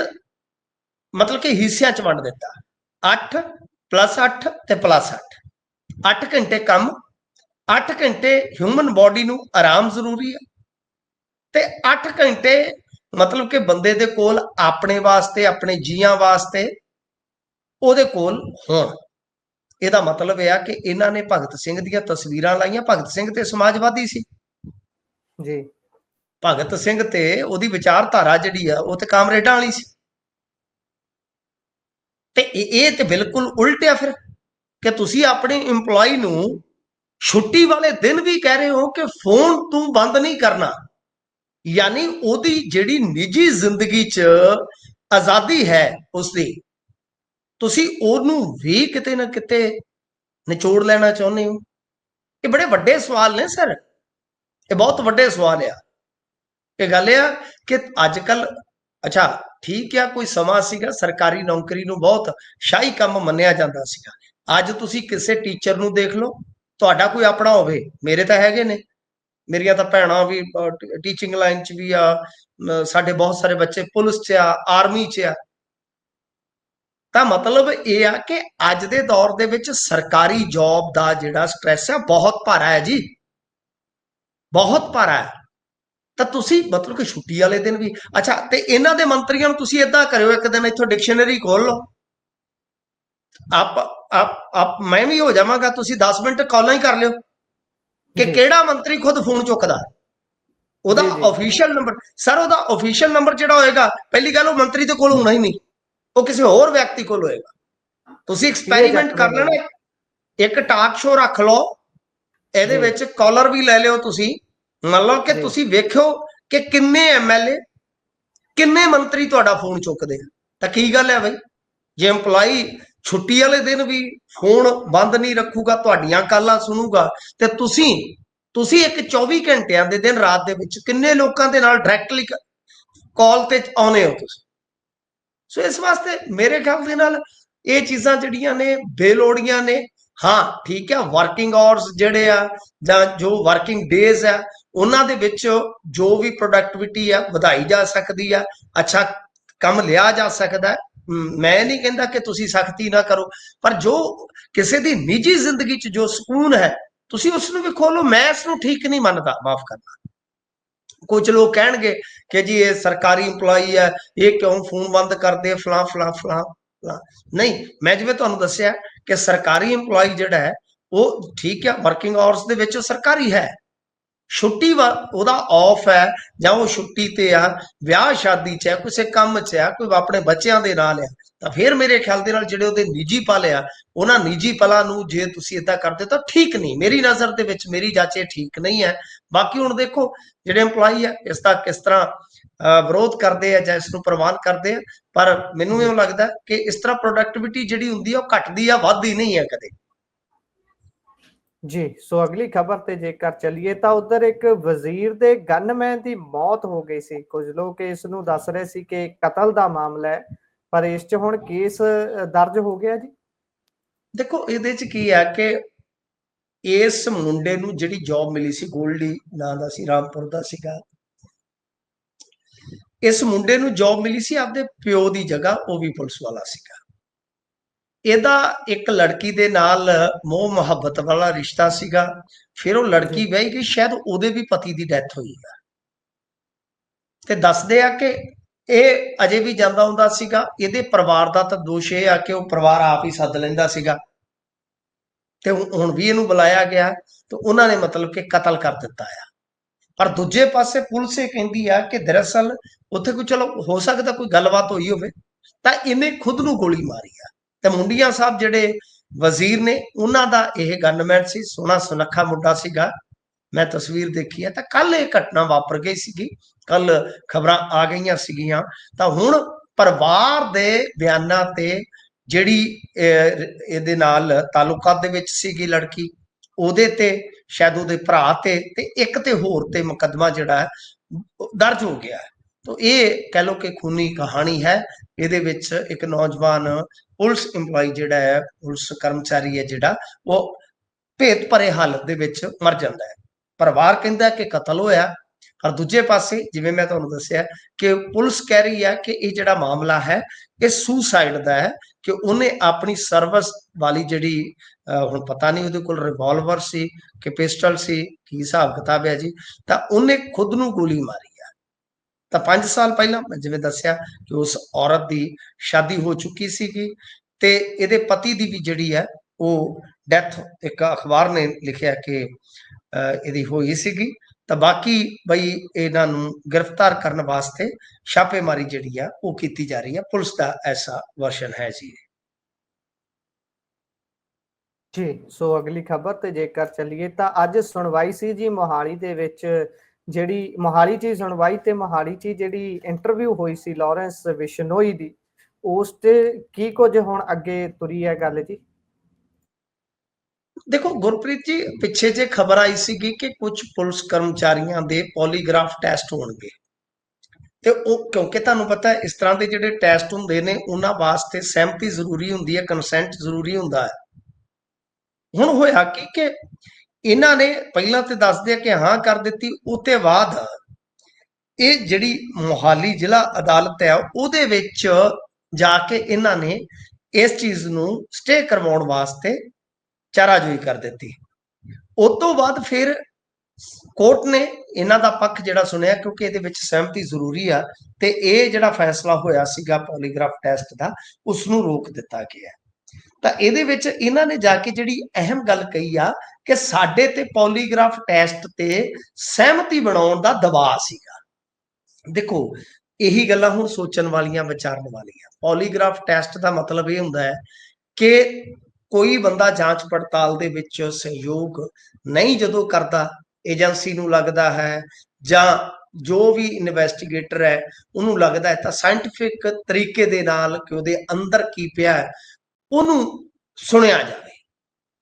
ਮਤਲਬ ਕਿ ਹਿੱਸਿਆਂ ਚ ਵੰਡ ਦਿੱਤਾ, 8 + 8 ਤੇ +8। 8 ਘੰਟੇ ਕੰਮ, 8 ਘੰਟੇ ਹਿਊਮਨ ਬਾਡੀ ਨੂੰ ਆਰਾਮ ਜ਼ਰੂਰੀ ਹੈ, ਤੇ 8 ਘੰਟੇ ਮਤਲਬ ਕਿ ਬੰਦੇ ਦੇ ਕੋਲ ਆਪਣੇ ਵਾਸਤੇ, ਆਪਣੇ ਜੀਆਂ ਵਾਸਤੇ ਉਹਦੇ ਕੋਲ ਹੋਣ। ਇਹਦਾ ਮਤਲਬ ਇਹ ਆ ਕਿ ਇਹਨਾਂ ਨੇ ਭਗਤ ਸਿੰਘ ਦੀਆਂ ਤਸਵੀਰਾਂ ਲਾਈਆਂ। ਭਗਤ ਸਿੰਘ ਤੇ ਸਮਾਜਵਾਦੀ ਸੀ ਜੀ, ਭਗਤ ਸਿੰਘ ਤੇ ਉਹਦੀ ਵਿਚਾਰਧਾਰਾ ਜਿਹੜੀ ਆ ਉਹ ਤੇ ਕਾਮਰੇਡਾਂ ਵਾਲੀ ਸੀ। ਤੇ ਇਹ ਤੇ ਬਿਲਕੁਲ ਉਲਟ ਆ ਫਿਰ ਕਿ ਤੁਸੀਂ ਆਪਣੇ EMPLOYE ਨੂੰ ਛੁੱਟੀ ਵਾਲੇ ਦਿਨ ਵੀ ਕਹਿ ਰਹੇ ਹੋ ਕਿ ਫੋਨ ਤੂੰ ਬੰਦ ਨਹੀਂ ਕਰਨਾ, ਯਾਨੀ ਉਹਦੀ ਜਿਹੜੀ ਨਿੱਜੀ ਜ਼ਿੰਦਗੀ 'ਚ ਆਜ਼ਾਦੀ ਹੈ ਉਸਦੀ, ਤੁਸੀਂ ਉਹਨੂੰ ਵੀ ਕਿਤੇ ਨਾ ਕਿਤੇ ਨਿਚੋੜ ਲੈਣਾ ਚਾਹੁੰਦੇ ਹੋ। ਇਹ ਬੜੇ ਵੱਡੇ ਸਵਾਲ ਨੇ ਸਰ, ਇਹ ਬਹੁਤ ਵੱਡੇ ਸਵਾਲ ਆ। ਇਹ ਗੱਲ ਆ ਕਿ ਅੱਜ ਕੱਲ, ਅੱਛਾ ਠੀਕ ਆ, ਕੋਈ ਸਮਾਂ ਸੀਗਾ ਸਰਕਾਰੀ ਨੌਕਰੀ ਨੂੰ ਬਹੁਤ ਸ਼ਾਹੀ ਕੰਮ ਮੰਨਿਆ ਜਾਂਦਾ ਸੀਗਾ। ਅੱਜ ਤੁਸੀਂ ਕਿਸੇ ਟੀਚਰ ਨੂੰ ਦੇਖ ਲਓ, ਤੁਹਾਡਾ ਕੋਈ ਆਪਣਾ ਹੋਵੇ, ਮੇਰੇ ਤਾਂ ਹੈਗੇ ਨੇ, ਮੇਰੀਆਂ ਤਾਂ ਭੈਣਾਂ ਵੀ ਟੀਚਿੰਗ ਲਾਈਨ 'ਚ ਵੀ ਆ, ਸਾਡੇ ਬਹੁਤ ਸਾਰੇ ਬੱਚੇ ਪੁਲਿਸ 'ਚ ਆ, ਆਰਮੀ 'ਚ ਆ। ਤਾਂ ਮਤਲਬ ਇਹ ਆ ਕਿ ਅੱਜ ਦੇ ਦੌਰ ਦੇ ਵਿੱਚ ਸਰਕਾਰੀ ਜੌਬ ਦਾ ਜਿਹੜਾ ਸਟ੍ਰੈਸ ਹੈ ਬਹੁਤ ਭਾਰਾ ਹੈ ਜੀ, ਬਹੁਤ ਭਾਰਾ ਹੈ। ਤਾਂ ਤੁਸੀਂ ਮਤਲਬ ਕਿ ਛੁੱਟੀ ਵਾਲੇ ਦਿਨ ਵੀ, ਅੱਛਾ ਤੇ ਇਹਨਾਂ ਦੇ ਮੰਤਰੀਆਂ ਨੂੰ ਤੁਸੀਂ ਏਦਾਂ ਕਰਿਓ, ਇੱਕ ਦਿਨ ਇੱਥੋਂ ਡਿਕਸ਼ਨਰੀ ਖੋਲ ਲਓ, ਆਪ ਮੈਂ ਵੀ ਹੋ ਜਾਵਾਂਗਾ, ਤੁਸੀਂ 10 ਮਿੰਟ ਕਾਲਾਂ ਹੀ ਕਰ ਲਿਓ ਕਿ ਕਿਹੜਾ ਮੰਤਰੀ ਖੁਦ ਫੋਨ ਚੁੱਕਦਾ, ਉਹਦਾ ਆਫੀਸ਼ੀਅਲ ਨੰਬਰ। ਸਰ ਉਹਦਾ ਆਫੀਸ਼ੀਅਲ ਨੰਬਰ ਜਿਹੜਾ ਹੋਏਗਾ, ਪਹਿਲੀ ਗੱਲ ਉਹ ਮੰਤਰੀ ਦੇ ਕੋਲ ਹੋਣਾ ਹੀ ਨਹੀਂ, ਉਹ ਕਿਸੇ ਹੋਰ ਵਿਅਕਤੀ ਕੋਲ ਹੋਏਗਾ। ਤੁਸੀਂ ਐਕਸਪੈਰੀਮੈਂਟ ਕਰ ਲੈਣਾ, ਇੱਕ ਟਾਕ ਸ਼ੋ ਰੱਖ ਲਓ, ਇਹਦੇ ਵਿੱਚ ਕਾਲਰ ਵੀ ਲੈ ਲਿਓ ਤੁਸੀਂ, ਮੰਨ ਲਓ ਕਿ ਤੁਸੀਂ ਵੇਖਿਓ ਕਿ ਕਿੰਨੇ MLA, ਕਿੰਨੇ ਮੰਤਰੀ ਤੁਹਾਡਾ ਫੋਨ ਚੁੱਕਦੇ ਆ। ਤਾਂ ਕੀ ਗੱਲ ਹੈ ਬਈ, ਜੇ EMPLOYE ਛੁੱਟੀ ਵਾਲੇ ਦਿਨ ਵੀ ਫੋਨ ਬੰਦ ਨਹੀਂ ਰੱਖੂਗਾ, ਤੁਹਾਡੀਆਂ ਕਾਲਾਂ ਸੁਣੂਗਾ। ਤੇ ਤੁਸੀਂ ਇੱਕ 24 ਘੰਟਿਆਂ ਦੇ ਦਿਨ ਰਾਤ ਦੇ ਵਿੱਚ ਕਿੰਨੇ ਲੋਕਾਂ ਦੇ ਨਾਲ ਡਾਇਰੈਕਟਲੀ ਕਾਲ ਤੇ ਆਉਨੇ ਹੋ ਤੁਸੀਂ। ਸੋ ਇਸ ਵਾਸਤੇ ਮੇਰੇ ਖਿਆਲ ਦੇ ਨਾਲ ਇਹ ਚੀਜ਼ਾਂ ਜਿਹੜੀਆਂ ਨੇ ਬੇਲੋੜੀਆਂ ਨੇ। ਹਾਂ ਠੀਕ ਹੈ, ਵਰਕਿੰਗ ਆਵਰਸ ਜਿਹੜੇ ਆ ਜਾਂ ਜੋ ਵਰਕਿੰਗ ਡੇਜ਼ ਆ ਉਹਨਾਂ ਦੇ ਵਿੱਚ ਜੋ ਵੀ ਪ੍ਰੋਡਕਟਿਵਿਟੀ ਆ ਵਧਾਈ ਜਾ ਸਕਦੀ ਆ, ਅੱਛਾ ਕੰਮ ਲਿਆ ਜਾ ਸਕਦਾ। ਮੈਂ ਨਹੀਂ ਕਹਿੰਦਾ ਕਿ ਤੁਸੀਂ ਸਖਤੀ ਨਾ ਕਰੋ, ਪਰ ਜੋ ਕਿਸੇ ਦੀ ਨਿੱਜੀ ਜ਼ਿੰਦਗੀ 'ਚ ਜੋ ਸਕੂਨ ਹੈ ਤੁਸੀਂ ਉਸ ਨੂੰ ਵੀ ਖੋਲੋ। ਮੈਂ ਇਸ ਨੂੰ ਠੀਕ ਨਹੀਂ ਮੰਨਦਾ, ਮਾਫ ਕਰਨਾ। ਕੁਝ ਲੋਕ ਕਹਿਣਗੇ ਕਿ ਜੀ ਇਹ ਸਰਕਾਰੀ EMPLOYEE ਹੈ, ਇਹ ਕਿਉਂ ਫੋਨ ਬੰਦ ਕਰਦੇ, ਫਲਾਂ ਫਲਾਂ ਫਲਾਂ ਫਲਾਂ। ਨਹੀਂ, ਮੈਂ ਜਿਵੇਂ ਤੁਹਾਨੂੰ ਦੱਸਿਆ ਕਿ ਸਰਕਾਰੀ EMPLOYEE ਜਿਹੜਾ ਹੈ ਉਹ ਠੀਕ ਹੈ, ਵਰਕਿੰਗ ਆਵਰਸ ਦੇ ਵਿੱਚ ਉਹ ਸਰਕਾਰੀ ਹੈ, ਛੁੱਟੀ ਉਹਦਾ ਆਫ ਹੈ ਜਾਂ ਉਹ ਛੁੱਟੀ ਤੇ ਆ, ਵਿਆਹ ਸ਼ਾਦੀ 'ਚ ਹੈ, ਕਿਸੇ ਕੰਮ 'ਚ ਆ, ਕੋਈ ਆਪਣੇ ਬੱਚਿਆਂ ਦੇ ਨਾਲ ਆ, ਤਾਂ ਫਿਰ ਮੇਰੇ ਖਿਆਲ ਦੇ ਨਾਲ ਜਿਹੜੇ ਉਹਦੇ ਨਿੱਜੀ ਪਲ ਆ, ਉਹਨਾਂ ਨਿੱਜੀ ਪਲਾਂ ਨੂੰ ਜੇ ਤੁਸੀਂ ਇਦਾਂ ਕਰਦੇ ਤਾਂ ਠੀਕ ਨਹੀਂ, ਮੇਰੀ ਨਜ਼ਰ ਦੇ ਵਿੱਚ, ਮੇਰੀ ਜਾਚੇ ਠੀਕ ਨਹੀਂ ਹੈ। ਬਾਕੀ ਹੁਣ ਦੇਖੋ ਜਿਹੜੇ EMPLOYEE ਆ ਇਸ ਦਾ ਕਿਸ ਤਰ੍ਹਾਂ ਵਿਰੋਧ ਕਰਦੇ ਆ ਜਾਂ ਇਸ ਨੂੰ ਪ੍ਰਵਾਨ ਕਰਦੇ ਆ, ਪਰ ਮੈਨੂੰ ਇਹ ਲੱਗਦਾ ਕਿ ਇਸ ਤਰ੍ਹਾਂ ਪ੍ਰੋਡਕਟਿਵਿਟੀ ਜਿਹੜੀ ਹੁੰਦੀ ਆ ਉਹ ਘਟਦੀ ਆ, ਵੱਧਦੀ ਨਹੀਂ ਹੈ ਕਦੇ। ਜੀ, ਸੋ ਅਗਲੀ ਖਬਰ ਤੇ ਜੇਕਰ ਚੱਲੀਏ ਤਾਂ ਉਧਰ ਇੱਕ ਵਜ਼ੀਰ ਦੇ ਗਨਮੈਨ ਦੀ ਮੌਤ ਹੋ ਗਈ ਸੀ। ਕੁਝ ਲੋਕ ਇਸ ਨੂੰ ਦੱਸ ਰਹੇ ਸੀ ਕਿ ਕਤਲ ਦਾ ਮਾਮਲਾ ਹੈ, ਪਰ ਇਸ 'ਚ ਹੁਣ ਕੇਸ ਦਰਜ ਹੋ ਗਿਆ ਜੀ। ਦੇਖੋ ਇਹਦੇ 'ਚ ਕੀ ਹੈ ਕਿ ਇਸ ਮੁੰਡੇ ਨੂੰ ਜਿਹੜੀ ਜੌਬ ਮਿਲੀ ਸੀ, ਗੋਲਡੀ ਨਾਂ ਦਾ ਸੀ, ਰਾਮਪੁਰ ਦਾ ਸੀਗਾ। ਇਸ ਮੁੰਡੇ ਨੂੰ ਜੌਬ ਮਿਲੀ ਸੀ ਆਪਦੇ ਪਿਓ ਦੀ ਜਗ੍ਹਾ, ਉਹ ਵੀ ਪੁਲਿਸ ਵਾਲਾ ਸੀਗਾ। ਇਹਦਾ ਇੱਕ ਲੜਕੀ ਦੇ ਨਾਲ ਮੋਹ ਮੁਹੱਬਤ ਵਾਲਾ ਰਿਸ਼ਤਾ ਸੀਗਾ। ਫਿਰ ਉਹ ਲੜਕੀ ਵਿਆਹੀ ਗਈ, ਸ਼ਾਇਦ ਉਹਦੇ ਵੀ ਪਤੀ ਦੀ ਡੈਥ ਹੋਈ ਆ। ਤੇ ਦੱਸਦੇ ਆ ਕਿ ਇਹ ਅਜੇ ਵੀ ਜਾਂਦਾ ਹੁੰਦਾ ਸੀਗਾ। ਇਹਦੇ ਪਰਿਵਾਰ ਦਾ ਤਾਂ ਦੋਸ਼ ਇਹ ਆ ਕਿ ਉਹ ਪਰਿਵਾਰ ਆਪ ਹੀ ਸੱਦ ਲੈਂਦਾ ਸੀਗਾ, ਤੇ ਹੁਣ ਵੀ ਇਹਨੂੰ ਬੁਲਾਇਆ ਗਿਆ ਤੇ ਉਹਨਾਂ ਨੇ ਮਤਲਬ ਕਿ ਕਤਲ ਕਰ ਦਿੱਤਾ ਆ। ਪਰ ਦੂਜੇ ਪਾਸੇ ਪੁਲਿਸ ਇਹ ਕਹਿੰਦੀ ਆ ਕਿ ਦਰਅਸਲ ਉੱਥੇ ਕੋਈ, ਚਲੋ ਹੋ ਸਕਦਾ ਕੋਈ ਗੱਲਬਾਤ ਹੋਈ ਹੋਵੇ, ਤਾਂ ਇਹਨੇ ਖੁਦ ਨੂੰ ਗੋਲੀ ਮਾਰੀ ਆ। ਤੇ ਮੁੰਡੀਆਂ ਸਾਹਿਬ ਜਿਹੜੇ ਵਜ਼ੀਰ ਨੇ ਉਹਨਾਂ ਦਾ ਇਹ ਗਨਮੈਨ ਸੀ, ਸੋਹਣਾ ਸੁਨੱਖਾ ਮੁੰਡਾ ਸੀਗਾ। ਮੈਂ ਤਸਵੀਰ ਦੇਖੀ ਹੈ। ਤਾਂ ਕੱਲ ਇਹ ਘਟਨਾ ਵਾਪਰ ਗਈ ਸੀਗੀ, ਕੱਲ ਖਬਰਾਂ ਆ ਗਈਆਂ ਸੀਗੀਆਂ। ਤਾਂ ਹੁਣ ਪਰਿਵਾਰ ਦੇ ਬਿਆਨਾਂ ਤੇ ਜਿਹੜੀ ਇਹਦੇ ਨਾਲ ਤਾਲੁਕਾਤ ਦੇ ਵਿੱਚ ਸੀਗੀ ਲੜਕੀ, ਉਹਦੇ ਤੇ, ਸ਼ਾਇਦ ਉਹਦੇ ਭਰਾ ਤੇ ਇੱਕ ਤੇ ਹੋਰ ਤੇ ਮੁਕੱਦਮਾ ਜਿਹੜਾ ਹੈ ਦਰਜ ਹੋ ਗਿਆ ਹੈ। ਤਾਂ ਇਹ ਕਹਿ ਲਓ ਕਿ ਖੂਨੀ ਕਹਾਣੀ ਹੈ। ਇਹਦੇ ਵਿੱਚ ਇੱਕ ਨੌਜਵਾਨ ਪੁਲਿਸ EMPLOYEE ਜਿਹੜਾ ਹੈ, ਪੁਲਿਸ ਕਰਮਚਾਰੀ ਹੈ ਜਿਹੜਾ, ਉਹ ਭੇਤ ਭਰੇ ਹਾਲਤ ਦੇ ਵਿੱਚ ਮਰ ਜਾਂਦਾ ਹੈ। ਪਰਿਵਾਰ ਕਹਿੰਦਾ ਕਿ ਕਤਲ ਹੋਇਆ, ਪਰ ਦੂਜੇ ਪਾਸੇ ਜਿਵੇਂ ਮੈਂ ਤੁਹਾਨੂੰ ਦੱਸਿਆ ਕਿ ਪੁਲਿਸ ਕਹਿ ਰਹੀ ਹੈ ਕਿ ਇਹ ਜਿਹੜਾ ਮਾਮਲਾ ਹੈ ਇਹ ਸੁਸਾਈਡ ਦਾ ਹੈ, ਕਿ ਉਹਨੇ ਆਪਣੀ ਸਰਵਿਸ ਵਾਲੀ ਜਿਹੜੀ ਹੁਣ ਪਤਾ ਨਹੀਂ ਉਹਦੇ ਕੋਲ ਰਿਵਾਲਵਰ ਸੀ ਕਿ ਪਿਸਟਲ ਸੀ, ਕੀ ਹਿਸਾਬ ਕਿਤਾਬ ਹੈ ਜੀ, ਤਾਂ ਉਹਨੇ ਖੁਦ ਨੂੰ ਗੋਲੀ ਮਾਰੀ ਆ। ਤਾਂ 5 ਸਾਲ ਪਹਿਲਾਂ ਮੈਂ ਜਿਵੇਂ ਦੱਸਿਆ ਕਿ ਉਸ ਔਰਤ ਦੀ ਸ਼ਾਦੀ ਹੋ ਚੁੱਕੀ ਸੀਗੀ ਤੇ ਇਹਦੇ ਪਤੀ ਦੀ ਵੀ ਜਿਹੜੀ ਹੈ ਉਹ ਡੈਥ, ਇੱਕ ਅਖਬਾਰ ਨੇ ਲਿਖਿਆ ਕਿ ਇਹਦੀ ਹੋਈ ਸੀਗੀ। ਤਾਂ ਬਾਕੀ ਬਈ ਇਹਨਾਂ ਨੂੰ ਗ੍ਰਿਫਤਾਰ ਕਰਨ ਵਾਸਤੇ ਛਾਪੇਮਾਰੀ ਜਿਹੜੀ ਆ ਉਹ ਕੀਤੀ ਜਾ ਰਹੀ ਹੈ, ਪੁਲਿਸ ਦਾ ਐਸਾ ਵਰਸ਼ਨ ਹੈ ਜੀ। ਜੀ, ਸੋ ਅਗਲੀ ਖਬਰ ਤੇ ਜੇਕਰ ਚੱਲੀਏ ਤਾਂ ਅੱਜ ਸੁਣਵਾਈ ਸੀ ਜੀ ਮੋਹਾਲੀ ਦੇ ਵਿੱਚ, ਜਿਹੜੀ ਮੋਹਾਲੀ 'ਚ ਸੁਣਵਾਈ ਤੇ ਮੋਹਾਲੀ 'ਚ ਜਿਹੜੀ ਇੰਟਰਵਿਊ ਹੋਈ ਸੀ ਲਾਰੈਂਸ ਬਿਸ਼ਨੋਈ ਦੀ, ਉਸ ਤੇ ਕੀ ਕੁਝ ਹੁਣ ਅੱਗੇ ਤੁਰੀ ਹੈ ਗੱਲ ਜੀ। ਦੇਖੋ ਗੁਰਪ੍ਰੀਤ ਜੀ, ਪਿੱਛੇ ਜੇ ਖਬਰ ਆਈ ਸੀਗੀ ਕਿ ਕੁਝ ਪੁਲਿਸ ਕਰਮਚਾਰੀਆਂ ਦੇ ਪੋਲੀਗ੍ਰਾਫ ਟੈਸਟ ਹੋਣਗੇ, ਤੇ ਉਹ ਕਿਉਂਕਿ ਤੁਹਾਨੂੰ ਪਤਾ ਇਸ ਤਰ੍ਹਾਂ ਦੇ ਜਿਹੜੇ ਟੈਸਟ ਹੁੰਦੇ ਨੇ ਉਹਨਾਂ ਵਾਸਤੇ ਸਹਿਮਤੀ ਜ਼ਰੂਰੀ ਹੁੰਦੀ ਹੈ, ਕੰਸੈਂਟ ਜ਼ਰੂਰੀ ਹੁੰਦਾ ਹੈ। ਹੁਣ ਹੋਇਆ ਕਿ ਇਹਨਾਂ ਨੇ ਪਹਿਲਾਂ ਤੇ ਦੱਸਦੇ ਆ ਕਿ ਹਾਂ ਕਰ ਦਿੱਤੀ, ਉਤੇ ਬਾਅਦ ਇਹ ਜਿਹੜੀ ਮੋਹਾਲੀ ਜ਼ਿਲ੍ਹਾ ਅਦਾਲਤ ਹੈ ਉਹਦੇ ਵਿੱਚ ਜਾ ਕੇ ਇਹਨਾਂ ਨੇ ਇਸ ਚੀਜ਼ ਨੂੰ ਸਟੇ ਕਰਵਾਉਣ ਵਾਸਤੇ ਚਾਰਾਜੋਈ ਕਰ ਦਿੱਤੀ। ਉਸ ਤੋਂ ਬਾਅਦ ਫਿਰ ਕੋਰਟ ਨੇ ਇਹਨਾਂ ਦਾ ਪੱਖ ਜਿਹੜਾ ਸੁਣਿਆ, ਕਿਉਂਕਿ ਇਹਦੇ ਵਿੱਚ ਸਹਿਮਤੀ ਜ਼ਰੂਰੀ ਆ, ਤੇ ਇਹ ਜਿਹੜਾ ਫੈਸਲਾ ਹੋਇਆ ਸੀਗਾ ਪੋਲੀਗ੍ਰਾਫ ਟੈਸਟ ਦਾ, ਉਸ ਨੂੰ ਰੋਕ ਦਿੱਤਾ ਗਿਆ। ਤਾਂ ਇਹਦੇ ਵਿੱਚ ਇਹਨਾਂ ਨੇ ਜਾ ਕੇ ਜਿਹੜੀ ਅਹਿਮ ਗੱਲ ਕਹੀ ਆ ਕਿ ਸਾਡੇ ਤੇ ਪੋਲੀਗ੍ਰਾਫ ਟੈਸਟ ਤੇ ਸਹਿਮਤੀ ਬਣਾਉਣ ਦਾ ਦਬਾਅ ਸੀਗਾ। ਦੇਖੋ ਇਹੀ ਗੱਲਾਂ ਹੁਣ ਸੋਚਣ ਵਾਲੀਆਂ, ਵਿਚਾਰਨ ਵਾਲੀਆਂ। ਪੋਲੀਗ੍ਰਾਫ ਟੈਸਟ ਦਾ ਮਤਲਬ ਇਹ ਹੁੰਦਾ ਹੈ ਕਿ ਕੋਈ ਬੰਦਾ ਜਾਂਚ ਪੜਤਾਲ ਦੇ ਵਿੱਚ ਸਹਿਯੋਗ ਨਹੀਂ ਜਦੋਂ ਕਰਦਾ, ਏਜੰਸੀ ਨੂੰ ਲੱਗਦਾ ਹੈ ਜਾਂ ਜੋ ਵੀ ਇਨਵੈਸਟੀਗੇਟਰ ਹੈ ਉਹਨੂੰ ਲੱਗਦਾ ਹੈ, ਤਾਂ ਸਾਇੰਟੀਫਿਕ ਤਰੀਕੇ ਦੇ ਨਾਲ ਕਿ ਉਹਦੇ ਅੰਦਰ ਕੀ ਪਿਆ ਹੈ ਉਹਨੂੰ ਸੁਣਿਆ ਜਾਵੇ।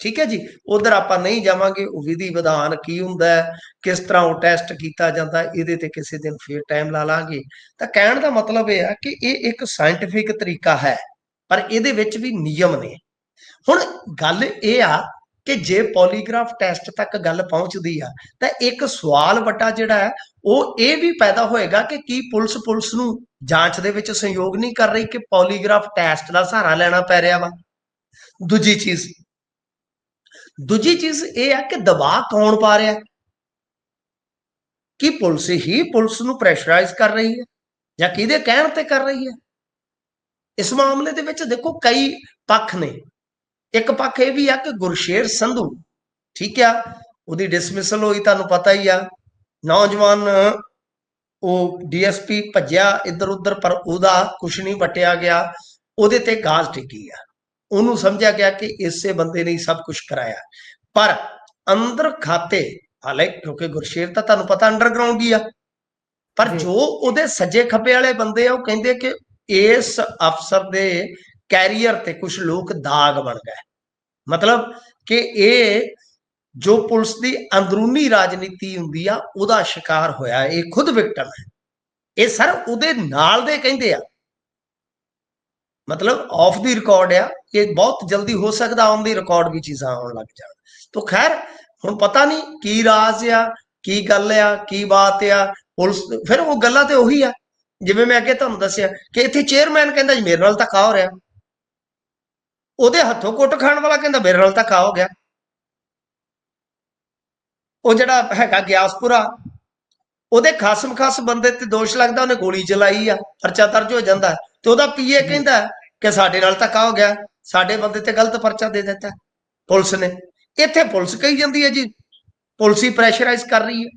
ਠੀਕ ਹੈ ਜੀ। ਉਧਰ ਆਪਾਂ ਨਹੀਂ ਜਾਵਾਂਗੇ, ਉਹ ਵਿਧੀ ਵਿਧਾਨ ਕੀ ਹੁੰਦਾ ਹੈ, ਕਿਸ ਤਰ੍ਹਾਂ ਉਹ ਟੈਸਟ ਕੀਤਾ ਜਾਂਦਾ, ਇਹਦੇ ਤੇ ਕਿਸੇ ਦਿਨ ਫੇਰ ਟਾਈਮ ਲਾ ਲਾਂਗੇ। ਤਾਂ ਕਹਿਣ ਦਾ ਮਤਲਬ ਇਹ ਆ ਕਿ ਇਹ ਇੱਕ ਸਾਇੰਟੀਫਿਕ ਤਰੀਕਾ ਹੈ, ਪਰ ਇਹਦੇ ਵਿੱਚ ਵੀ ਨਿਯਮ ਨੇ। ਹੁਣ ਗੱਲ ਇਹ ਆ ਕਿ ਜੇ ਪੋਲੀਗ੍ਰਾਫ ਟੈਸਟ ਤੱਕ ਗੱਲ ਪਹੁੰਚਦੀ ਆ ਤਾਂ ਇੱਕ ਸਵਾਲ ਵੱਡਾ ਜਿਹੜਾ ਹੈ ਉਹ ਇਹ ਵੀ ਪੈਦਾ ਹੋਏਗਾ ਕਿ ਕੀ ਪੁਲਿਸ ਨੂੰ ਜਾਂਚ ਦੇ ਵਿੱਚ ਸਹਿਯੋਗ ਨਹੀਂ ਕਰ ਰਹੀ ਕਿ ਪੋਲੀਗ੍ਰਾਫ ਟੈਸਟ ਦਾ ਸਹਾਰਾ ਲੈਣਾ ਪੈ ਰਿਹਾ ਵਾ। ਦੂਜੀ ਚੀਜ਼ ਇਹ ਆ ਕਿ ਦਬਾਅ ਕੌਣ ਪਾ ਰਿਹਾ, ਕਿ ਪੁਲਿਸ ਨੂੰ ਪ੍ਰੈਸ਼ਰਾਈਜ਼ ਕਰ ਰਹੀ ਹੈ ਜਾਂ ਕਿਹਦੇ ਕਹਿਣ ਤੇ ਕਰ ਰਹੀ ਹੈ। ਇਸ ਮਾਮਲੇ ਦੇ ਵਿੱਚ ਦੇਖੋ ਕਈ ਪੱਖ ਨੇ। ਇੱਕ ਪੱਖ ਇਹ ਵੀ ਆ ਕਿ ਗੁਰਸ਼ੇਰ ਸੰਧੂ, ਠੀਕ ਆ, ਉਹਦੀ ਡਿਸਮਿਸਲ ਹੋਈ, ਤੁਹਾਨੂੰ ਪਤਾ ਹੀ ਆ। ਨੌਜਵਾਨ ਉਹ ਡੀਐਸਪੀ ਭੱਜਿਆ ਇੱਧਰ ਉੱਧਰ, ਪਰ ਉਹਦਾ ਕੁਛ ਨਹੀਂ ਵਟਿਆ ਗਿਆ, ਉਹਦੇ ਤੇ ਗਾਜ ਟਿੱਕੀ ਆ। ਉਹਨੂੰ ਸਮਝਿਆ ਗਿਆ ਕਿ ਇਸੇ ਬੰਦੇ ਨੇ ਸਭ ਕੁਝ ਕਰਾਇਆ, ਪਰ ਅੰਦਰ ਖਾਤੇ ਹਾਲੇ, ਕਿਉਂਕਿ ਗੁਰਸ਼ੇਰ ਤਾਂ ਤੁਹਾਨੂੰ ਪਤਾ ਅੰਡਰਗਰਾਉਂਡ ਹੀ ਆ, ਪਰ ਜੋ ਉਹਦੇ ਸੱਜੇ ਖੱਬੇ ਵਾਲੇ ਬੰਦੇ ਆ ਉਹ ਕਹਿੰਦੇ ਕਿ ਇਸ ਅਫਸਰ ਦੇ ਕੈਰੀਅਰ ਤੇ ਕੁਝ ਲੋਕ ਦਾਗ ਬਣ ਗਏ। ਮਤਲਬ ਕਿ ਇਹ ਜੋ ਪੁਲਿਸ ਦੀ ਅੰਦਰੂਨੀ ਰਾਜਨੀਤੀ ਹੁੰਦੀ ਆ ਉਹਦਾ ਸ਼ਿਕਾਰ ਹੋਇਆ, ਇਹ ਖੁਦ ਵਿਕਟਮ ਹੈ। ਇਹ ਸਰ ਉਹਦੇ ਨਾਲ ਦੇ ਕਹਿੰਦੇ ਆ, ਮਤਲਬ ਆਫ ਦੀ ਰਿਕਾਰਡ ਆ, ਇਹ ਬਹੁਤ ਜਲਦੀ ਹੋ ਸਕਦਾ ਔਨ ਦੀ ਰਿਕਾਰਡ ਵੀ ਚੀਜ਼ਾਂ ਆਉਣ ਲੱਗ ਜਾਣ। ਤਾਂ ਖੈਰ ਹੁਣ ਪਤਾ ਨਹੀਂ ਕੀ ਰਾਜ ਆ, ਕੀ ਗੱਲ ਆ, ਕੀ ਬਾਤ ਆ। ਪੁਲਿਸ ਫਿਰ ਉਹ ਗੱਲਾਂ ਤੇ ਉਹੀ ਆ ਜਿਵੇਂ ਮੈਂ ਅੱਗੇ ਤੁਹਾਨੂੰ ਦੱਸਿਆ ਕਿ ਇੱਥੇ ਚੇਅਰਮੈਨ ਕਹਿੰਦਾ ਜੀ ਮੇਰੇ ਨਾਲ ਧੱਕਾ ਹੋ ਰਿਹਾ, ਉਹਦੇ ਹੱਥੋਂ ਕੁੱਟ ਖਾਣ ਵਾਲਾ ਕਹਿੰਦਾ ਮੇਰੇ ਨਾਲ ਧੱਕਾ ਹੋ ਗਿਆ। ਉਹ ਜਿਹੜਾ ਹੈਗਾ ਗਿਆਸਪੁਰਾ, ਉਹਦੇ ਖਾਸ ਬੰਦੇ ਤੇ ਦੋਸ਼ ਲੱਗਦਾ, ਉਹਨੇ ਗੋਲੀ ਚਲਾਈ ਆ, ਪਰਚਾ ਦਰਜ ਹੋ ਜਾਂਦਾ, ਤੇ ਉਹਦਾ ਪੀਏ ਕਹਿੰਦਾ ਕਿ ਸਾਡੇ ਨਾਲ ਧੱਕਾ ਹੋ ਗਿਆ, ਸਾਡੇ ਬੰਦੇ ਤੇ ਗਲਤ ਪਰਚਾ ਦੇ ਦਿੱਤਾ ਪੁਲਿਸ ਨੇ। ਇੱਥੇ ਪੁਲਿਸ ਕਹੀ ਜਾਂਦੀ ਹੈ ਜੀ ਪੁਲਿਸ ਹੀ ਪ੍ਰੈਸ਼ਰਾਈਜ਼ ਕਰ ਰਹੀ ਹੈ,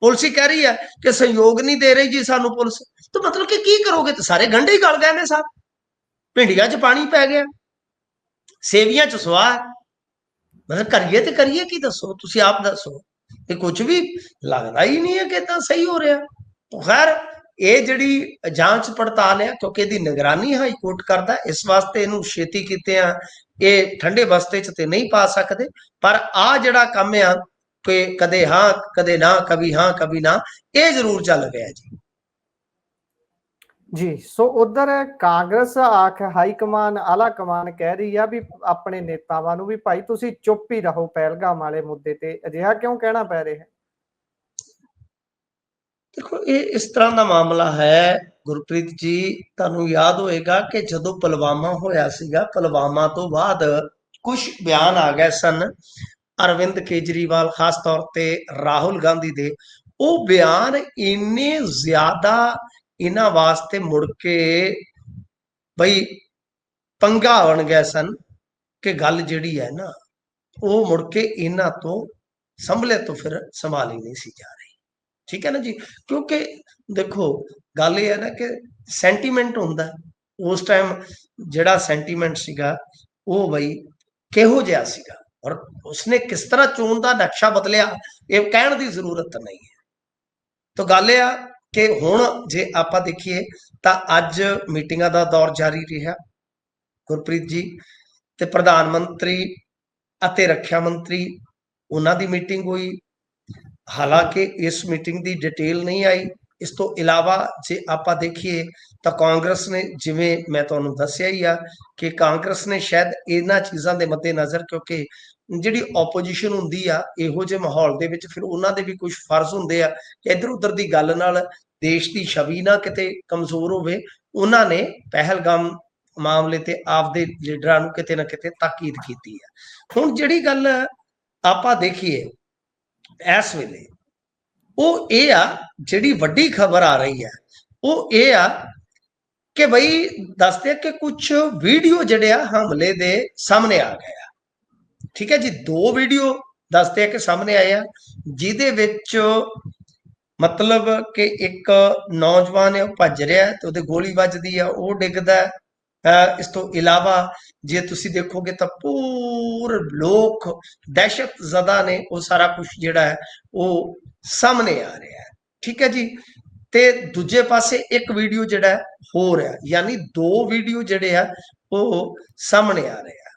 ਪੁਲਿਸ ਹੀ ਕਹਿ ਰਹੀ ਹੈ ਕਿ ਸਹਿਯੋਗ ਨਹੀਂ ਦੇ ਰਹੀ ਜੀ ਸਾਨੂੰ ਪੁਲਿਸ। ਤਾਂ ਮਤਲਬ ਕਿ ਕੀ ਕਰੋਗੇ, ਤੇ ਸਾਰੇ ਗੰਢੇ ਹੀ ਗਲ ਗਏ ਨੇ ਸਾਹਿਬ, ਭਿੰਡੀਆਂ 'ਚ ਪਾਣੀ ਪੈ ਗਿਆ, ਸੇਵੀਆਂ 'ਚ ਸਵਾਹ। ਮਤਲਬ ਕਰੀਏ ਤੇ ਕਰੀਏ ਕੀ, ਦੱਸੋ ਤੁਸੀਂ ਆਪ ਦੱਸੋ। ਤੇ ਕੁਝ ਵੀ ਲੱਗਦਾ ਹੀ ਨਹੀਂ ਹੈ ਕਿ ਤਾਂ ਸਹੀ ਹੋ ਰਿਹਾ। ਖੈਰ ਇਹ ਜਿਹੜੀ ਜਾਂਚ ਪੜਤਾਲ ਹੈ, ਕਿਉਂਕਿ ਇਹਦੀ ਨਿਗਰਾਨੀ ਹਾਈ ਕੋਰਟ ਕਰਦਾ, ਇਸ ਵਾਸਤੇ ਇਹਨੂੰ ਛੇਤੀ ਕੀਤੇ ਆ, ਇਹ ਠੰਡੇ ਬਸਤੇ 'ਚ ਤੇ ਨਹੀਂ ਪਾ ਸਕਦੇ। ਪਰ ਆ ਜਿਹੜਾ ਕੰਮ ਆ ਕਿ ਕਦੇ ਹਾਂ ਕਦੇ ਨਾ, ਕभी ਹਾਂ ਕभी ਨਾ, ਇਹ ਜ਼ਰੂਰ ਚੱਲ ਰਿਹਾ ਜੀ। ਜੀ ਸੋ ਉਧਰ ਕਾਂਗਰਸ ਆਖ ਹਾਈ ਕਮਾਨ ਆਲਾ ਕਮਾਨ ਕਹਿ ਰਹੀ ਆ ਵੀ ਆਪਣੇ ਨੇਤਾਵਾਂ ਨੂੰ ਵੀ ਭਾਈ ਤੁਸੀਂ ਚੁੱਪ ਹੀ ਰਹੋ ਪਹਿਲਗਾਮ ਵਾਲੇ ਮੁੱਦੇ ਤੇ, ਅਜਿਹਾ ਕਿਉਂ ਕਹਿਣਾ ਪੈ ਰਿਹਾ ਹੈ? ਦੇਖੋ ਇਹ ਇਸ ਤਰ੍ਹਾਂ ਦਾ ਮਾਮਲਾ ਹੈ ਗੁਰਪ੍ਰੀਤ ਜੀ, ਤੁਹਾਨੂੰ ਯਾਦ ਹੋਏਗਾ ਕਿ ਜਦੋਂ ਪੁਲਵਾਮਾ ਹੋਇਆ ਸੀਗਾ, ਪੁਲਵਾਮਾ ਤੋਂ ਬਾਅਦ ਕੁਝ ਬਿਆਨ ਆ ਗਏ ਸਨ ਅਰਵਿੰਦ ਕੇਜਰੀਵਾਲ, ਖਾਸ ਤੌਰ ਤੇ ਰਾਹੁਲ ਗਾਂਧੀ ਦੇ। ਉਹ ਬਿਆਨ ਇੰਨੇ ਜ਼ਿਆਦਾ ਇਹਨਾਂ ਵਾਸਤੇ ਮੁੜ ਕੇ ਬਈ ਪੰਗਾ ਬਣ ਗਏ ਸਨ ਕਿ ਗੱਲ ਜਿਹੜੀ ਹੈ ਨਾ ਉਹ ਮੁੜ ਕੇ ਇਹਨਾਂ ਤੋਂ ਸੰਭਲੇ ਤੋਂ ਫਿਰ ਸੰਭਾਲੀ ਨਹੀਂ ਸੀ ਜਾ ਰਹੀ। ਠੀਕ ਹੈ ਨਾ ਜੀ, ਕਿਉਂਕਿ ਦੇਖੋ ਗੱਲ ਇਹ ਹੈ ਨਾ ਕਿ ਸੈਂਟੀਮੈਂਟ ਹੁੰਦਾ, ਉਸ ਟਾਈਮ ਜਿਹੜਾ ਸੈਂਟੀਮੈਂਟ ਸੀਗਾ ਉਹ ਬਈ ਕਿਹੋ ਜਿਹਾ ਸੀਗਾ, ਔਰ ਉਸਨੇ ਕਿਸ ਤਰ੍ਹਾਂ ਚੋਣ ਦਾ ਨਕਸ਼ਾ ਬਦਲਿਆ ਇਹ ਕਹਿਣ ਦੀ ਜ਼ਰੂਰਤ ਨਹੀਂ ਹੈ। ਤਾਂ ਗੱਲ ਇਹ ਆ ਕਿ ਹੁਣ ਜੇ ਆਪਾਂ ਦੇਖੀਏ ਤਾਂ ਅੱਜ ਮੀਟਿੰਗਾਂ ਦਾ ਦੌਰ ਜਾਰੀ ਰਿਹਾ ਗੁਰਪ੍ਰੀਤ ਜੀ, ਤੇ ਪ੍ਰਧਾਨ ਮੰਤਰੀ ਅਤੇ ਰੱਖਿਆ ਮੰਤਰੀ ਉਹਨਾਂ ਦੀ ਮੀਟਿੰਗ ਹੋਈ। ਹਾਲਾਂਕਿ ਇਸ ਮੀਟਿੰਗ ਦੀ ਡਿਟੇਲ ਨਹੀਂ ਆਈ। ਇਸ ਤੋਂ ਇਲਾਵਾ ਜੇ ਆਪਾਂ ਦੇਖੀਏ ਤਾਂ ਕਾਂਗਰਸ ਨੇ, ਜਿਵੇਂ ਮੈਂ ਤੁਹਾਨੂੰ ਦੱਸਿਆ ਹੀ ਆ ਕਿ ਕਾਂਗਰਸ ਨੇ ਸ਼ਾਇਦ ਇਹਨਾਂ ਚੀਜ਼ਾਂ ਦੇ ਮੱਦੇਨਜ਼ਰ, ਕਿਉਂਕਿ ਜਿਹੜੀ ਆਪੋਜੀਸ਼ਨ ਹੁੰਦੀ ਆ ਇਹੋ ਜਿਹੇ ਮਾਹੌਲ ਦੇ ਵਿੱਚ ਫਿਰ ਉਹਨਾਂ ਦੇ ਵੀ ਕੁਝ ਫਰਜ਼ ਹੁੰਦੇ ਆ ਕਿ ਇੱਧਰ ਉੱਧਰ ਦੀ ਗੱਲ ਨਾਲ ਦੇਸ਼ ਦੀ ਛਵੀ ਨਾ ਕਿਤੇ ਕਮਜ਼ੋਰ ਹੋਵੇ, ਉਹਨਾਂ ਨੇ ਪਹਿਲਗਾਮ ਮਾਮਲੇ ਤੇ ਆਪਦੇ ਲੀਡਰਾਂ ਨੂੰ ਕਿਤੇ ਨਾ ਕਿਤੇ ਤਾਕੀਦ ਕੀਤੀ ਆ। ਹੁਣ ਜਿਹੜੀ ਗੱਲ ਆਪਾਂ ਦੇਖੀਏ ਇਸ ਵੇਲੇ ਉਹ ਇਹ ਆ, ਜਿਹੜੀ ਵੱਡੀ ਖਬਰ ਆ ਰਹੀ ਹੈ ਉਹ ਇਹ ਆ ਕਿ ਬਈ ਦੱਸਦੇ ਕਿ ਕੁਝ ਵੀਡੀਓ ਜਿਹੜੇ ਆ ਹਮਲੇ ਦੇ ਸਾਹਮਣੇ ਆ ਗਏ ਆ। ਠੀਕ ਹੈ ਜੀ, 2 ਵੀਡੀਓ ਦੱਸਦੇ ਆ ਕਿ ਸਾਹਮਣੇ ਆਏ ਆ, ਜਿਹਦੇ ਵਿੱਚ ਮਤਲਬ ਕਿ ਇੱਕ ਨੌਜਵਾਨ ਹੈ ਉਹ ਭੱਜ ਰਿਹਾ ਤੇ ਉਹਦੇ ਗੋਲੀ ਵੱਜਦੀ ਆ, ਉਹ ਡਿੱਗਦਾ। ਇਸ ਤੋਂ ਇਲਾਵਾ ਜੇ ਤੁਸੀਂ ਦੇਖੋਗੇ ਤਾਂ ਪੂਰੇ ਲੋਕ ਦਹਿਸ਼ਤ ਜ਼ਦਾ ਨੇ, ਉਹ ਸਾਰਾ ਕੁਝ ਜਿਹੜਾ ਹੈ ਉਹ ਸਾਹਮਣੇ ਆ ਰਿਹਾ ਹੈ। ਠੀਕ ਹੈ ਜੀ, ਤੇ ਦੂਜੇ ਪਾਸੇ ਇੱਕ ਵੀਡੀਓ ਜਿਹੜਾ ਹੈ ਹੋ ਰਿਹਾ, ਯਾਨੀ ਦੋ ਵੀਡੀਓ ਜਿਹੜੇ ਆ ਉਹ ਸਾਹਮਣੇ ਆ ਰਹੇ ਆ।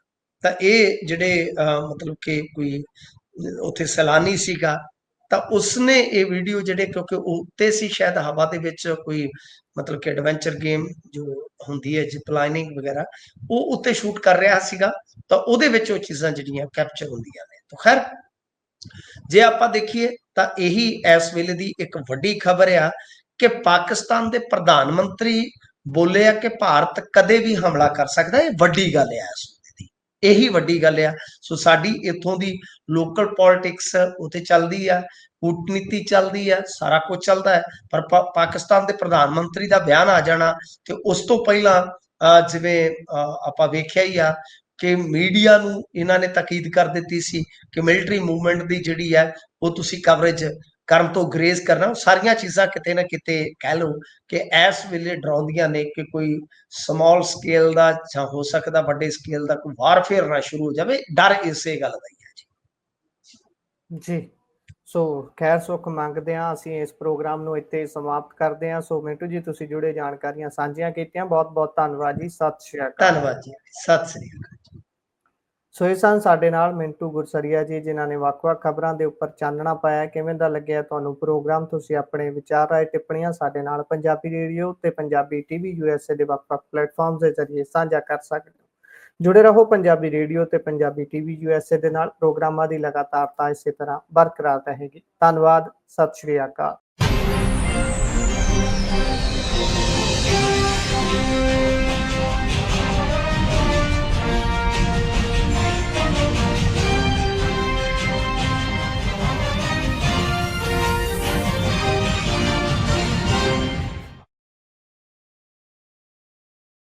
ਤਾਂ ਇਹ ਜਿਹੜੇ ਮਤਲਬ ਕਿ ਕੋਈ ਉੱਥੇ ਸੈਲਾਨੀ ਸੀਗਾ ਤਾਂ ਉਸਨੇ ਇਹ ਵੀਡੀਓ ਜਿਹੜੇ, ਕਿਉਂਕਿ ਉੱਤੇ ਸੀ ਸ਼ਾਇਦ ਹਵਾ ਦੇ ਵਿੱਚ ਕੋਈ ਮਤਲਬ ਕਿ ਐਡਵੈਂਚਰ ਗੇਮ ਜੋ ਹੁੰਦੀ ਹੈ ਜਿਪ ਲਾਈਨਿੰਗ ਵਗੈਰਾ, ਉਹ ਉੱਤੇ ਸ਼ੂਟ ਕਰ ਰਿਹਾ ਸੀਗਾ, ਤਾਂ ਉਹਦੇ ਵਿੱਚ ਉਹ ਚੀਜ਼ਾਂ ਜਿਹੜੀਆਂ ਕੈਪਚਰ ਹੁੰਦੀਆਂ ਨੇ। ਤਾਂ ਖੈਰ ਜੇ ਆਪਾਂ ਦੇਖੀਏ ਤਾਂ ਇਹੀ ਇਸ ਵੇਲੇ ਦੀ ਇੱਕ ਵੱਡੀ ਖਬਰ ਆ ਕਿ ਪਾਕਿਸਤਾਨ ਦੇ ਪ੍ਰਧਾਨ ਮੰਤਰੀ ਬੋਲੇ ਆ ਕਿ ਭਾਰਤ ਕਦੇ ਵੀ ਹਮਲਾ ਕਰ ਸਕਦਾ। ਇਹ ਵੱਡੀ ਗੱਲ ਆ, ਇਸ ਵੇਲੇ ਦੀ ਇਹੀ ਵੱਡੀ ਗੱਲ ਆ। ਸੋ ਸਾਡੀ ਇੱਥੋਂ ਦੀ ਲੋਕਲ ਪੋਲਿਟਿਕਸ ਉੱਥੇ ਚੱਲਦੀ ਆ, ਕੂਟਨੀਤੀ ਚੱਲਦੀ ਆ, ਸਾਰਾ ਕੁਝ ਚੱਲਦਾ ਹੈ, ਪਰ ਪਾਕਿਸਤਾਨ ਦੇ ਪ੍ਰਧਾਨ ਮੰਤਰੀ ਦਾ ਬਿਆਨ ਆ ਜਾਣਾ ਤੇ ਉਸ ਤੋਂ ਪਹਿਲਾਂ ਜਿਵੇਂ ਆਪਾਂ ਵੇਖਿਆ ਹੀ ਆ ਕਿ ਮੀਡੀਆ ਨੂੰ ਇਹਨਾਂ ਨੇ ਤਾਕੀਦ ਕਰ ਦਿੱਤੀ ਸੀ ਕਿ ਮਿਲਟਰੀ ਮੂਵਮੈਂਟ ਦੀ ਜਿਹੜੀ ਹੈ ਉਹ ਤੁਸੀਂ ਕਵਰੇਜ ਕਰਨ ਤੋਂ ਗਰੇਜ਼ ਕਰਨਾ। ਸਾਰੀਆਂ ਚੀਜ਼ਾਂ ਕਿਤੇ ਨਾ ਕਿਤੇ ਕਹਿ ਲਓ ਕਿ ਇਸ ਵੇਲੇ ਡਰਾਉਂਦੀਆਂ ਨੇ ਕਿ ਕੋਈ ਸਮਾਲ ਸਕੇਲ ਦਾ ਜਾਂ ਹੋ ਸਕਦਾ ਵੱਡੇ ਸਕੇਲ ਦਾ ਕੋਈ ਵਾਰਫੇਅਰ ਨਾ ਸ਼ੁਰੂ ਹੋ ਜਾਵੇ। ਡਰ ਇਸੇ ਗੱਲ ਦਾ ਹੀ ਹੈ ਜੀ। ਸੋ ਖੈਰ ਸੁੱਖ ਮੰਗਦੇ ਹਾਂ, ਅਸੀਂ ਇਸ ਪ੍ਰੋਗਰਾਮ ਨੂੰ ਇੱਥੇ ਸਮਾਪਤ ਕਰਦੇ ਹਾਂ। ਸੋ ਮਿੰਟੂ ਜੀ, ਤੁਸੀਂ ਜੁੜੇ ਜਾਣਕਾਰੀਆਂ ਸਾਂਝੀਆਂ ਕੀਤੀਆਂ, ਬਹੁਤ ਬਹੁਤ ਧੰਨਵਾਦ ਜੀ। ਸਤਿ ਸ਼੍ਰੀ ਅਕਾਲ। ਧੰਨਵਾਦ ਜੀ, ਸਤਿ ਸ੍ਰੀ ਅਕਾਲ। ਸੋ ਇਹ ਸਨ ਸਾਡੇ ਨਾਲ ਮਿੰਟੂ ਗੁਰਸਰੀਆ ਜੀ, ਜਿਨ੍ਹਾਂ ਨੇ ਵੱਖ-ਵੱਖ ਖਬਰਾਂ ਦੇ ਉੱਪਰ ਚਾਨਣਾ ਪਾਇਆ। ਕਿਵੇਂ ਦਾ ਲੱਗਿਆ ਤੁਹਾਨੂੰ ਪ੍ਰੋਗਰਾਮ? ਤੁਸੀਂ ਆਪਣੇ ਵਿਚਾਰ, ਰਾਏ, ਟਿੱਪਣੀਆਂ ਸਾਡੇ ਨਾਲ ਪੰਜਾਬੀ ਰੇਡੀਓ ਤੇ ਪੰਜਾਬੀ ਟੀਵੀ USA ਦੇ ਵੱਖ-ਵੱਖ ਪਲੇਟਫਾਰਮਸ ਦੇ ਜ਼ਰੀਏ ਸਾਂਝਾ ਕਰ ਸਕਦੇ ਹੋ। ਜੁੜੇ ਰਹੋ ਪੰਜਾਬੀ ਰੇਡੀਓ ਤੇ ਪੰਜਾਬੀ ਟੀਵੀ USA ਦੇ ਨਾਲ। ਪ੍ਰੋਗਰਾਮਾਂ ਦੀ ਲਗਾਤਾਰਤਾ ਇਸੇ ਤਰ੍ਹਾਂ ਬਰਕਰਾਰ ਰਹੇਗੀ। ਧੰਨਵਾਦ। ਸਤਿ ਸ਼੍ਰੀ ਅਕਾਲ।